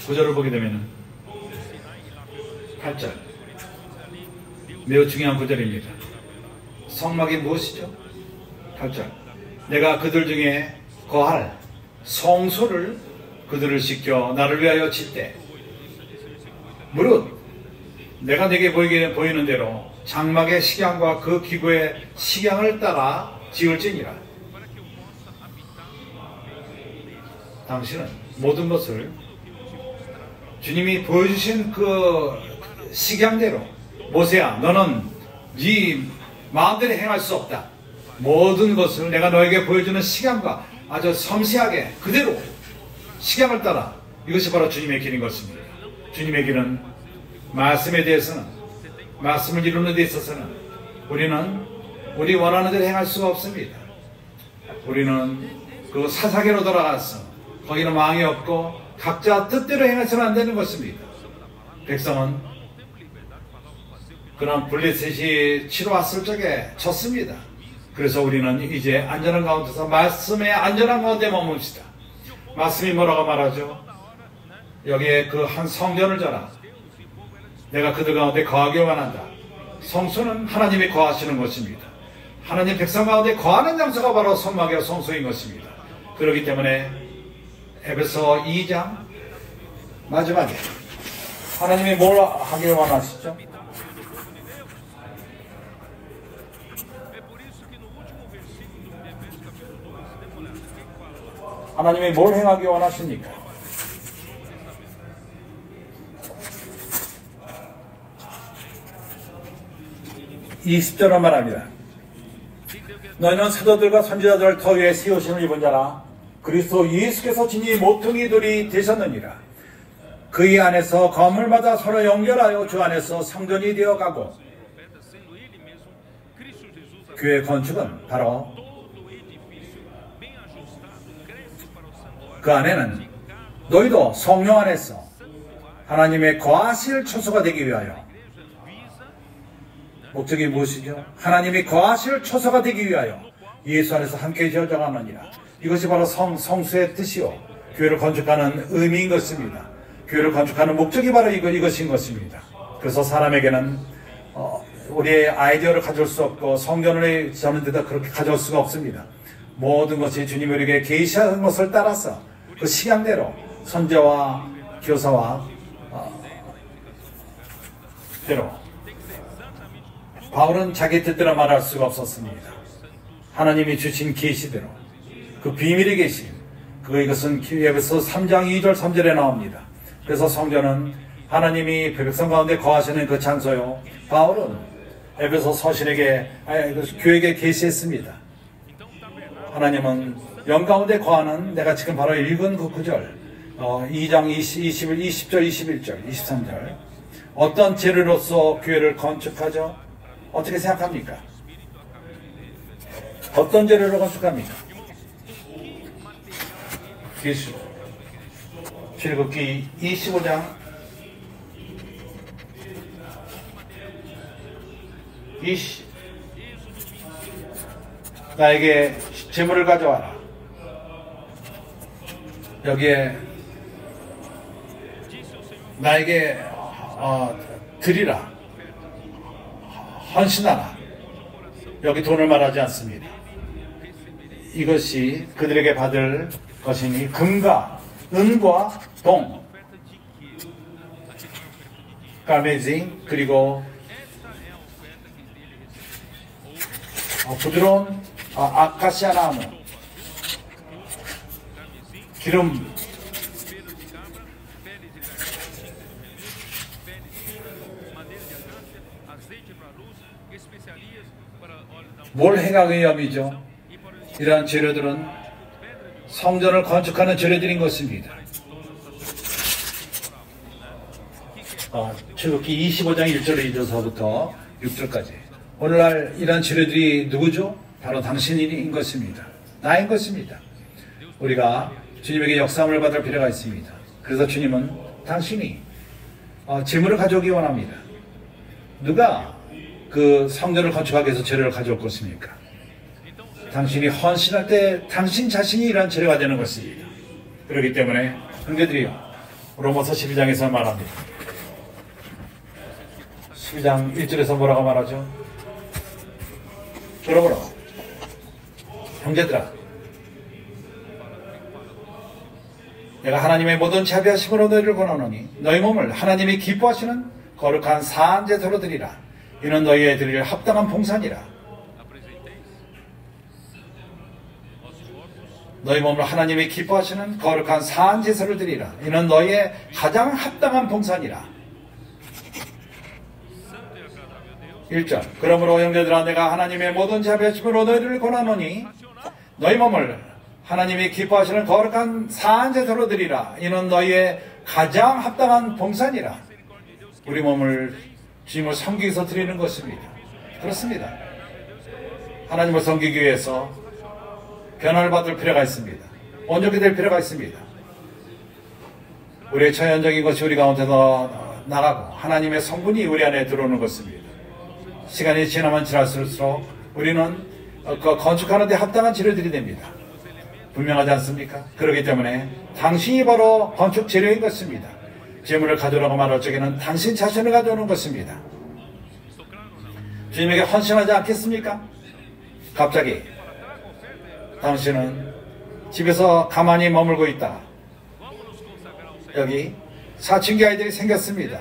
9절을 보게 되면 8절 매우 중요한 구절입니다. 성막이 무엇이죠? 8절 내가 그들 중에 거할 성소를 그들을 시켜 나를 위하여 짓되 무릇 내가 내게 보이는 대로 장막의 식양과 그 기구의 식양을 따라 지을지니라. 당신은 모든 것을 주님이 보여주신 그 식양대로 모세야 너는 네 마음대로 행할 수 없다. 모든 것을 내가 너에게 보여주는 식양과 아주 섬세하게 그대로 식양을 따라. 이것이 바로 주님의 길인 것입니다. 주님의 길은 말씀에 대해서는 말씀을 이루는 데 있어서는 우리 원하는 대로 행할 수가 없습니다. 우리는 그 사사계로 돌아가서 거기는 왕이 없고 각자 뜻대로 행해서는 안 되는 것입니다. 백성은 그런 블레셋이 치러 왔을 적에 졌습니다. 그래서 우리는 이제 안전한 가운데서 말씀의 안전한 가운데 머뭅시다. 말씀이 뭐라고 말하죠? 여기에 그 한 성전을 져라. 내가 그들 가운데 거하기 원한다. 성소는 하나님이 거하시는 것입니다. 하나님 백성 가운데 거하는 장소가 바로 성막이와 성소인 것입니다. 그렇기 때문에 에베소 2장 마지막에 하나님이 뭘 하길 원하시죠? 하나님이 뭘 행하기 원하십니까? 20절은 말합니다. 너희는 사도들과 선지자들을 터 위에 세우심을 입은 자라. 그리스도 예수께서 진히 모퉁이들이 되셨느니라. 그의 안에서 건물마다 서로 연결하여 주 안에서 성전이 되어가고 교회 건축은 바로 그 안에는 너희도 성령 안에서 하나님의 거하실 처소가 되기 위하여. 목적이 무엇이죠? 하나님이 거하실 처소가 되기 위하여 예수 안에서 함께 지어져가느니라. 이것이 바로 성수의 뜻이요 교회를 건축하는 의미인 것입니다. 교회를 건축하는 목적이 바로 이것인 것입니다. 그래서 사람에게는 우리의 아이디어를 가져올 수 없고 성전을 저는 데다 그렇게 가져올 수가 없습니다. 모든 것이 주님이 우리에게 계시한 것을 따라서 그 식양대로 선지자와 교사와 대로. 바울은 자기 뜻대로 말할 수가 없었습니다. 하나님이 주신 계시대로 그 비밀의 계시, 이것은 에베소 3장 2절 3절에 나옵니다. 그래서 성전은 하나님이 백성 가운데 거하시는 그 장소요. 바울은 에베소 서신에게 교회에게 계시했습니다. 하나님은 영 가운데 거하는 내가 지금 바로 읽은 그 구절 2장 20절, 21절, 23절 어떤 재료로서 교회를 건축하죠? 어떻게 생각합니까? 어떤 재료로 건축합니까? 예수. 출애굽기 25장 20 나에게 재물을 가져와라. 여기에 나에게 드리라. 헌신하라. 여기 돈을 말하지 않습니다. 이것이 그들에게 받을 것이니 금과 은과 동, 까메진, 그리고 부드러운 아카시아 나무, 기름, 뭘 행하기 위함이죠? 이러한 재료들은 성전을 건축하는 재료들인 것입니다. 출애굽기 25장 1절 2절서부터 6절까지 오늘날 이러한 재료들이 누구죠? 바로 당신인 것입니다. 나인 것입니다. 우리가 주님에게 역사함을 받을 필요가 있습니다. 그래서 주님은 당신이 재물을 가져오기 원합니다. 누가 그 성전을 건축하기 위해서 재료를 가져올 것입니까? 당신이 헌신할 때 당신 자신이 이러한 재료가 되는 것입니다. 그렇기 때문에 형제들이요, 로마서 12장에서 말합니다. 12장 1절에서 뭐라고 말하죠? 그러므로 형제들아, 내가 하나님의 모든 자비하심으로 너희를 권하노니 너희 몸을 하나님이 기뻐하시는 거룩한 사안제사로 드리라. 이는 너희의 드릴 합당한 봉산이라. 너희 몸을 하나님이 기뻐하시는 거룩한 사안제사를 드리라. 이는 너희의 가장 합당한 봉산이라. 1절, 그러므로 형제들아, 내가 하나님의 모든 자비하심으로 너희를 권하노니 너희 몸을 하나님이 기뻐하시는 거룩한 사안제사로 드리라. 이는 너희의 가장 합당한 봉산이라. 우리 몸을 주님을 섬기기 위해서 드리는 것입니다. 그렇습니다. 하나님을 섬기기 위해서 변화를 받을 필요가 있습니다. 온전히 될 필요가 있습니다. 우리의 처연적인 것이 우리 가운데서 나가고 하나님의 성분이 우리 안에 들어오는 것입니다. 시간이 지나면 지날수록 우리는 건축하는 데 합당한 재료들이 됩니다. 분명하지 않습니까? 그렇기 때문에 당신이 바로 건축 재료인 것입니다. 재물을 가져오라고 말할 적에는 당신 자신을 가져오는 것입니다. 주님에게 헌신하지 않겠습니까? 갑자기 당신은 집에서 가만히 머물고 있다. 여기 사춘기 아이들이 생겼습니다.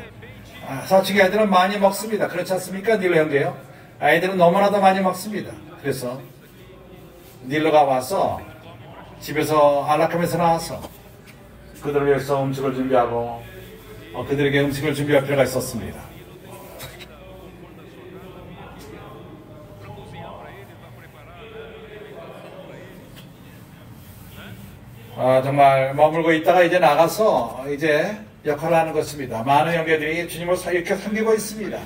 사춘기 아이들은 많이 먹습니다. 그렇지 않습니까? 닐로 형제요. 아이들은 너무나도 많이 먹습니다. 그래서 닐로가 와서 집에서 안락함에서 나와서 그들을 위해서 음식을 준비하고 그들에게 음식을 준비할 필요가 있었습니다. 정말 머물고 있다가 이제 나가서 이제 역할을 하는 것입니다. 많은 형제들이 주님을 이렇게 섬기고 있습니다.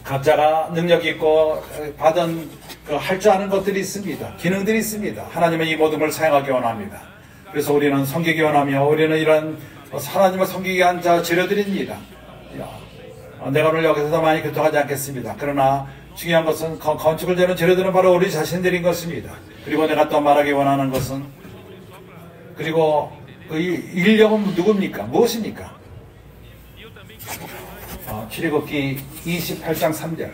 각자가 능력이 있고 받은 할 줄 아는 것들이 있습니다. 기능들이 있습니다. 하나님은 이 모든 걸 사용하기 원합니다. 그래서 우리는 섬기기 원하며 우리는 이런 하나님을 섬기기 위한 재료들입니다. 내가 오늘 여기서 많이 교통하지 않겠습니다. 그러나 중요한 것은 건축을 되는 재료들은 바로 우리 자신들인 것입니다. 그리고 내가 또 말하기 원하는 것은, 그리고 그 인력은 누굽니까? 무엇입니까? 출애굽기 28장 3절.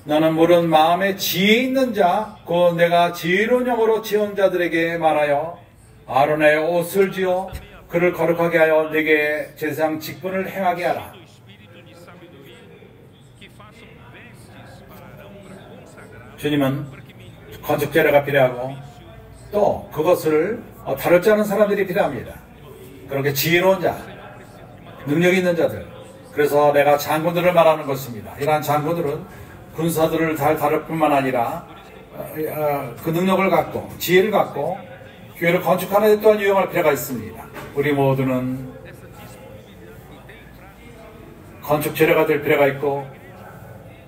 나는 모든 마음에 지혜 있는 자, 곧 내가 지혜로운 영으로 지은 자들에게 말하여 아론의 옷을 지어 그를 거룩하게 하여 내게 제사장 직분을 행하게 하라. 주님은 건축 재료가 필요하고 또 그것을 다룰 줄 아는 사람들이 필요합니다. 그렇게 지혜로운 자, 능력 있는 자들. 그래서 내가 장군들을 말하는 것입니다. 이러한 장군들은 군사들을 잘 다룰 뿐만 아니라 그 능력을 갖고 지혜를 갖고 교회를 건축하는 데 또한 유용할 필요가 있습니다. 우리 모두는 건축 재료가 될 필요가 있고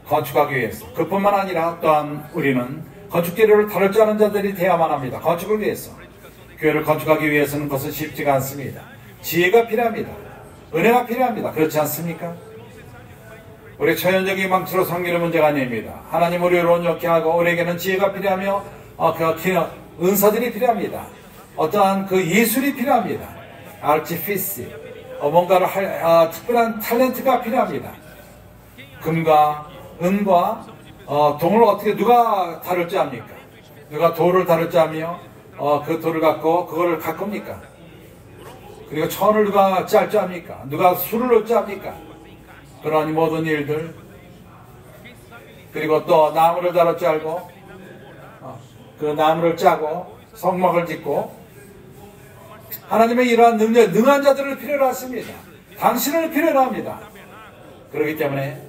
건축하기 위해서, 그뿐만 아니라 또한 우리는 건축 재료를 다룰 줄 아는 자들이 되어야만 합니다. 건축을 위해서, 교회를 건축하기 위해서는 그것은 쉽지가 않습니다. 지혜가 필요합니다. 은혜가 필요합니다. 그렇지 않습니까? 우리 처연적인 망치로 섬기는 문제가 아닙니다. 하나님 우리를 온전케 하고 우리에게는 지혜가 필요하며 은사들이 필요합니다. 어떠한 그 예술이 필요합니다. 아르티피스, 뭔가를 할 특별한 탤런트가 필요합니다. 금과 은과 동을 어떻게 누가 다룰 줄 압니까? 누가 돌을 다룰 줄 아며 그 돌을 갖고 그거를 가꿉니까? 그리고 천을 누가 짤 줄 압니까? 누가 술을 넣을 줄 압니까? 그러한 모든 일들, 그리고 또 나무를 다룰 줄 알고 그 나무를 짜고 성막을 짓고, 하나님의 이러한 능력, 능한 자들을 필요로 하십니다. 당신을 필요로 합니다. 그렇기 때문에,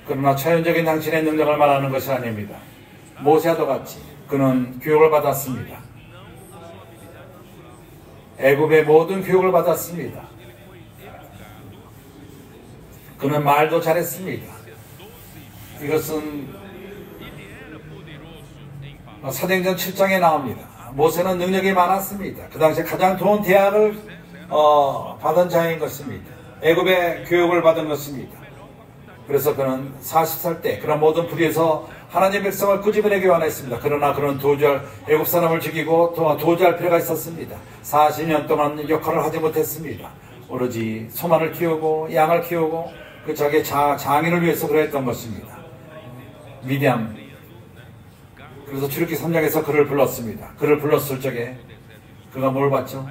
그러나 처연적인 당신의 능력을 말하는 것이 아닙니다. 모세와도 같이 그는 교육을 받았습니다. 애굽의 모든 교육을 받았습니다. 그는 말도 잘했습니다. 이것은 사도행전 7장에 나옵니다. 모세는 능력이 많았습니다. 그 당시에 가장 좋은 대학을 받은 자인 것입니다. 애굽의 교육을 받은 것입니다. 그래서 그는 40살 때 그런 모든 불의에서 하나님의 백성을 끄집어내기 원했습니다. 그러나 그는 도저히 애굽 사람을 죽이고 도주할 필요가 있었습니다. 40년 동안 역할을 하지 못했습니다. 오로지 소만을 키우고 양을 키우고 그 자기의 장인을 위해서 그랬던 것입니다. 미디안. 그래서 출애굽기 3장에서 그를 불렀습니다. 그를 불렀을 적에 그가 뭘 봤죠?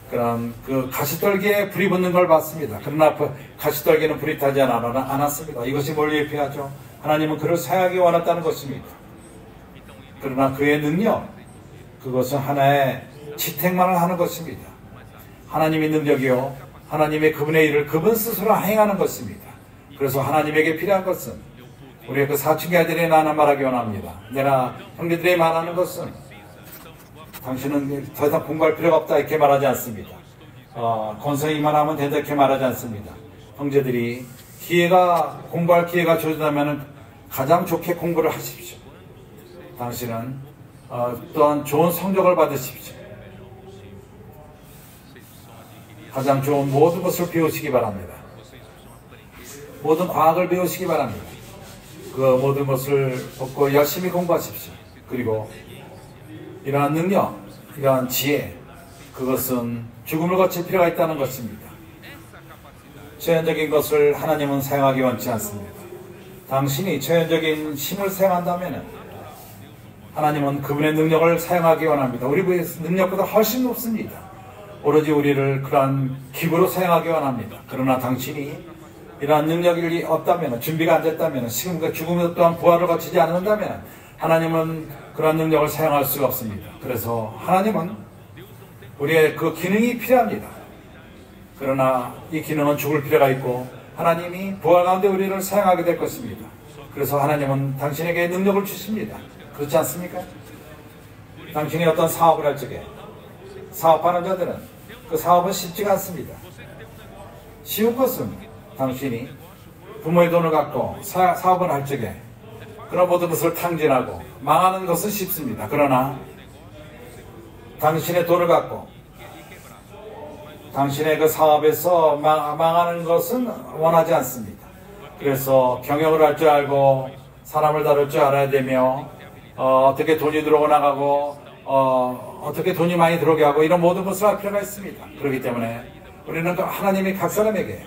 그런 그 가시떨기에 불이 붙는 걸 봤습니다. 그러나 가시떨기는 불이 타지 않았습니다. 이것이 뭘 예표하죠? 하나님은 그를 사용하기 원했다는 것입니다. 그러나 그의 능력, 그것은 하나의 지탱만을 하는 것입니다. 하나님의 능력이요, 하나님의 그분의 일을 그분 스스로 행하는 것입니다. 그래서 하나님에게 필요한 것은, 우리의 그 사춘기 아들이 나는 말하기 원합니다. 내가 형제들이 말하는 것은, 당신은 더 이상 공부할 필요가 없다 이렇게 말하지 않습니다. 건성이만 하면 된다 이렇게 말하지 않습니다. 형제들이 공부할 기회가 주어진다면 가장 좋게 공부를 하십시오. 당신은 또한 좋은 성적을 받으십시오. 가장 좋은 모든 것을 배우시기 바랍니다. 모든 과학을 배우시기 바랍니다. 그 모든 것을 벗고 열심히 공부하십시오. 그리고 이러한 능력, 이러한 지혜, 그것은 죽음을 거칠 필요가 있다는 것입니다. 처연적인 것을 하나님은 사용하기 원치 않습니다. 당신이 처연적인 힘을 사용한다면 하나님은 그분의 능력을 사용하기 원합니다. 우리의 능력보다 훨씬 높습니다. 오로지 우리를 그러한 기부로 사용하기 원합니다. 그러나 당신이 이러한 능력이 없다면, 준비가 안 됐다면, 지금과 죽음 또한 부활을 거치지 않는다면 하나님은 그런 능력을 사용할 수가 없습니다. 그래서 하나님은 우리의 그 기능이 필요합니다. 그러나 이 기능은 죽을 필요가 있고 하나님이 부활 가운데 우리를 사용하게 될 것입니다. 그래서 하나님은 당신에게 능력을 주십니다. 그렇지 않습니까? 당신이 어떤 사업을 할 적에 사업하는 자들은 그 사업은 쉽지가 않습니다. 쉬운 것은 당신이 부모의 돈을 갖고 사업을 할 적에 그런 모든 것을 탕진하고 망하는 것은 쉽습니다. 그러나 당신의 돈을 갖고 당신의 그 사업에서 망하는 것은 원하지 않습니다. 그래서 경영을 할 줄 알고 사람을 다룰 줄 알아야 되며 어떻게 돈이 들어오고 나가고 어떻게 돈이 많이 들어오게 하고 이런 모든 것을 할 필요가 있습니다. 그렇기 때문에 우리는 하나님이 각 사람에게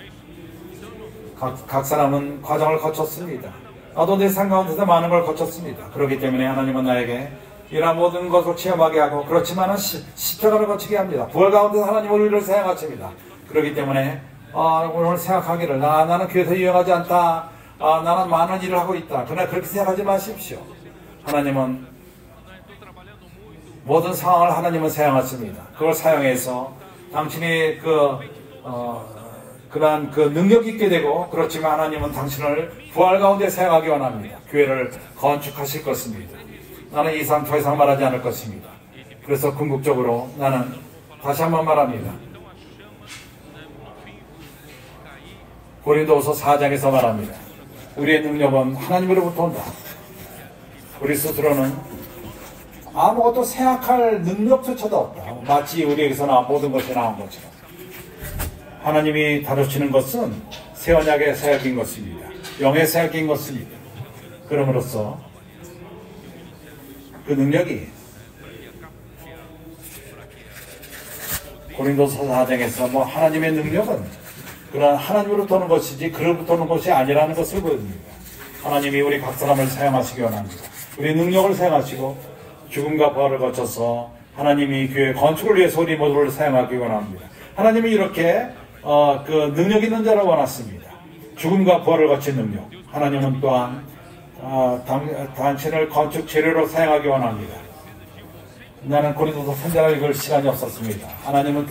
각 사람은 과정을 거쳤습니다. 나도 내 삶 가운데서 많은 걸 거쳤습니다. 그렇기 때문에 하나님은 나에게 이러한 모든 것을 체험하게 하고, 그렇지만은 십자가를 거치게 합니다. 부활 가운데서 하나님 우리를 사용하십니다. 그렇기 때문에 오늘 생각하기를 나는 교회에서 유용하지 않다, 나는 많은 일을 하고 있다, 그러나 그렇게 생각하지 마십시오. 하나님은 모든 상황을 하나님은 사용하십니다. 그걸 사용해서 당신이 그러한 그 능력 있게 되고, 그렇지만 하나님은 당신을 부활 가운데 사용하기 원합니다. 교회를 건축하실 것입니다. 나는 이 이상 더 이상 말하지 않을 것입니다. 그래서 궁극적으로 나는 다시 한번 말합니다. 고린도후서 4장에서 말합니다. 우리의 능력은 하나님으로부터 온다. 우리 스스로는 아무것도 생각할 능력조차도 없다. 마치 우리에게서 나온 모든 것이 나온 것처럼. 하나님이 다루시는 것은 새 언약의 사역인 것입니다. 영의 사역인 것입니다. 그럼으로써 그 능력이 고린도서 4장에서 뭐 하나님의 능력은 그런 하나님으로부터 오는 것이지 그로부터 오는 것이 아니라는 것을 보여줍니다. 하나님이 우리 각 사람을 사용하시기 원합니다. 우리 능력을 사용하시고 죽음과 부활을 거쳐서 하나님이 교회 건축을 위해서 우리 모두를 사용하기 원합니다. 하나님이 이렇게 그 능력 있는 자를 원하십니다. 죽음과 부활을 거친 능력. 하나님은 또한 당신을 건축 재료로 사용하기 원합니다. 나는 고린도서 3장을 읽을 시간이 없었습니다. 하나님은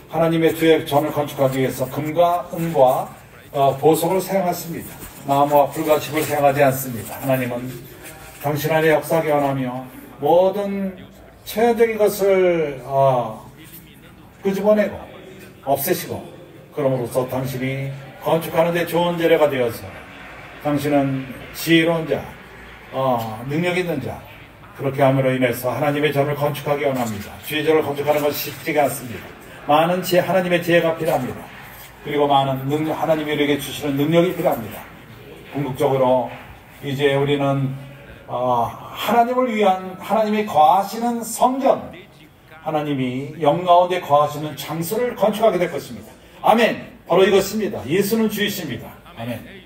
하나님의 교회 전을 건축하기 위해서 금과 은과 보석을 사용했습니다. 나무와 불과 집을 사용하지 않습니다. 하나님은 당신 안에 역사하기 원하며 모든 체험적인 것을 끄집어내고 없애시고 그럼으로써 당신이 건축하는 데 좋은 재료가 되어서 당신은 지혜로운 자, 능력 있는 자, 그렇게 함으로 인해서 하나님의 전을 건축하기 원합니다. 주의 전을 건축하는 것이 쉽지가 않습니다. 많은 하나님의 지혜가 필요합니다. 그리고 많은 하나님이 우리에게 주시는 능력이 필요합니다. 궁극적으로 이제 우리는 하나님을 위한 하나님이 거하시는 성전, 하나님이 영 가운데 거하시는 장소를 건축하게 될 것입니다. 아멘. 바로 이것입니다. 예수는 주이십니다. 아멘.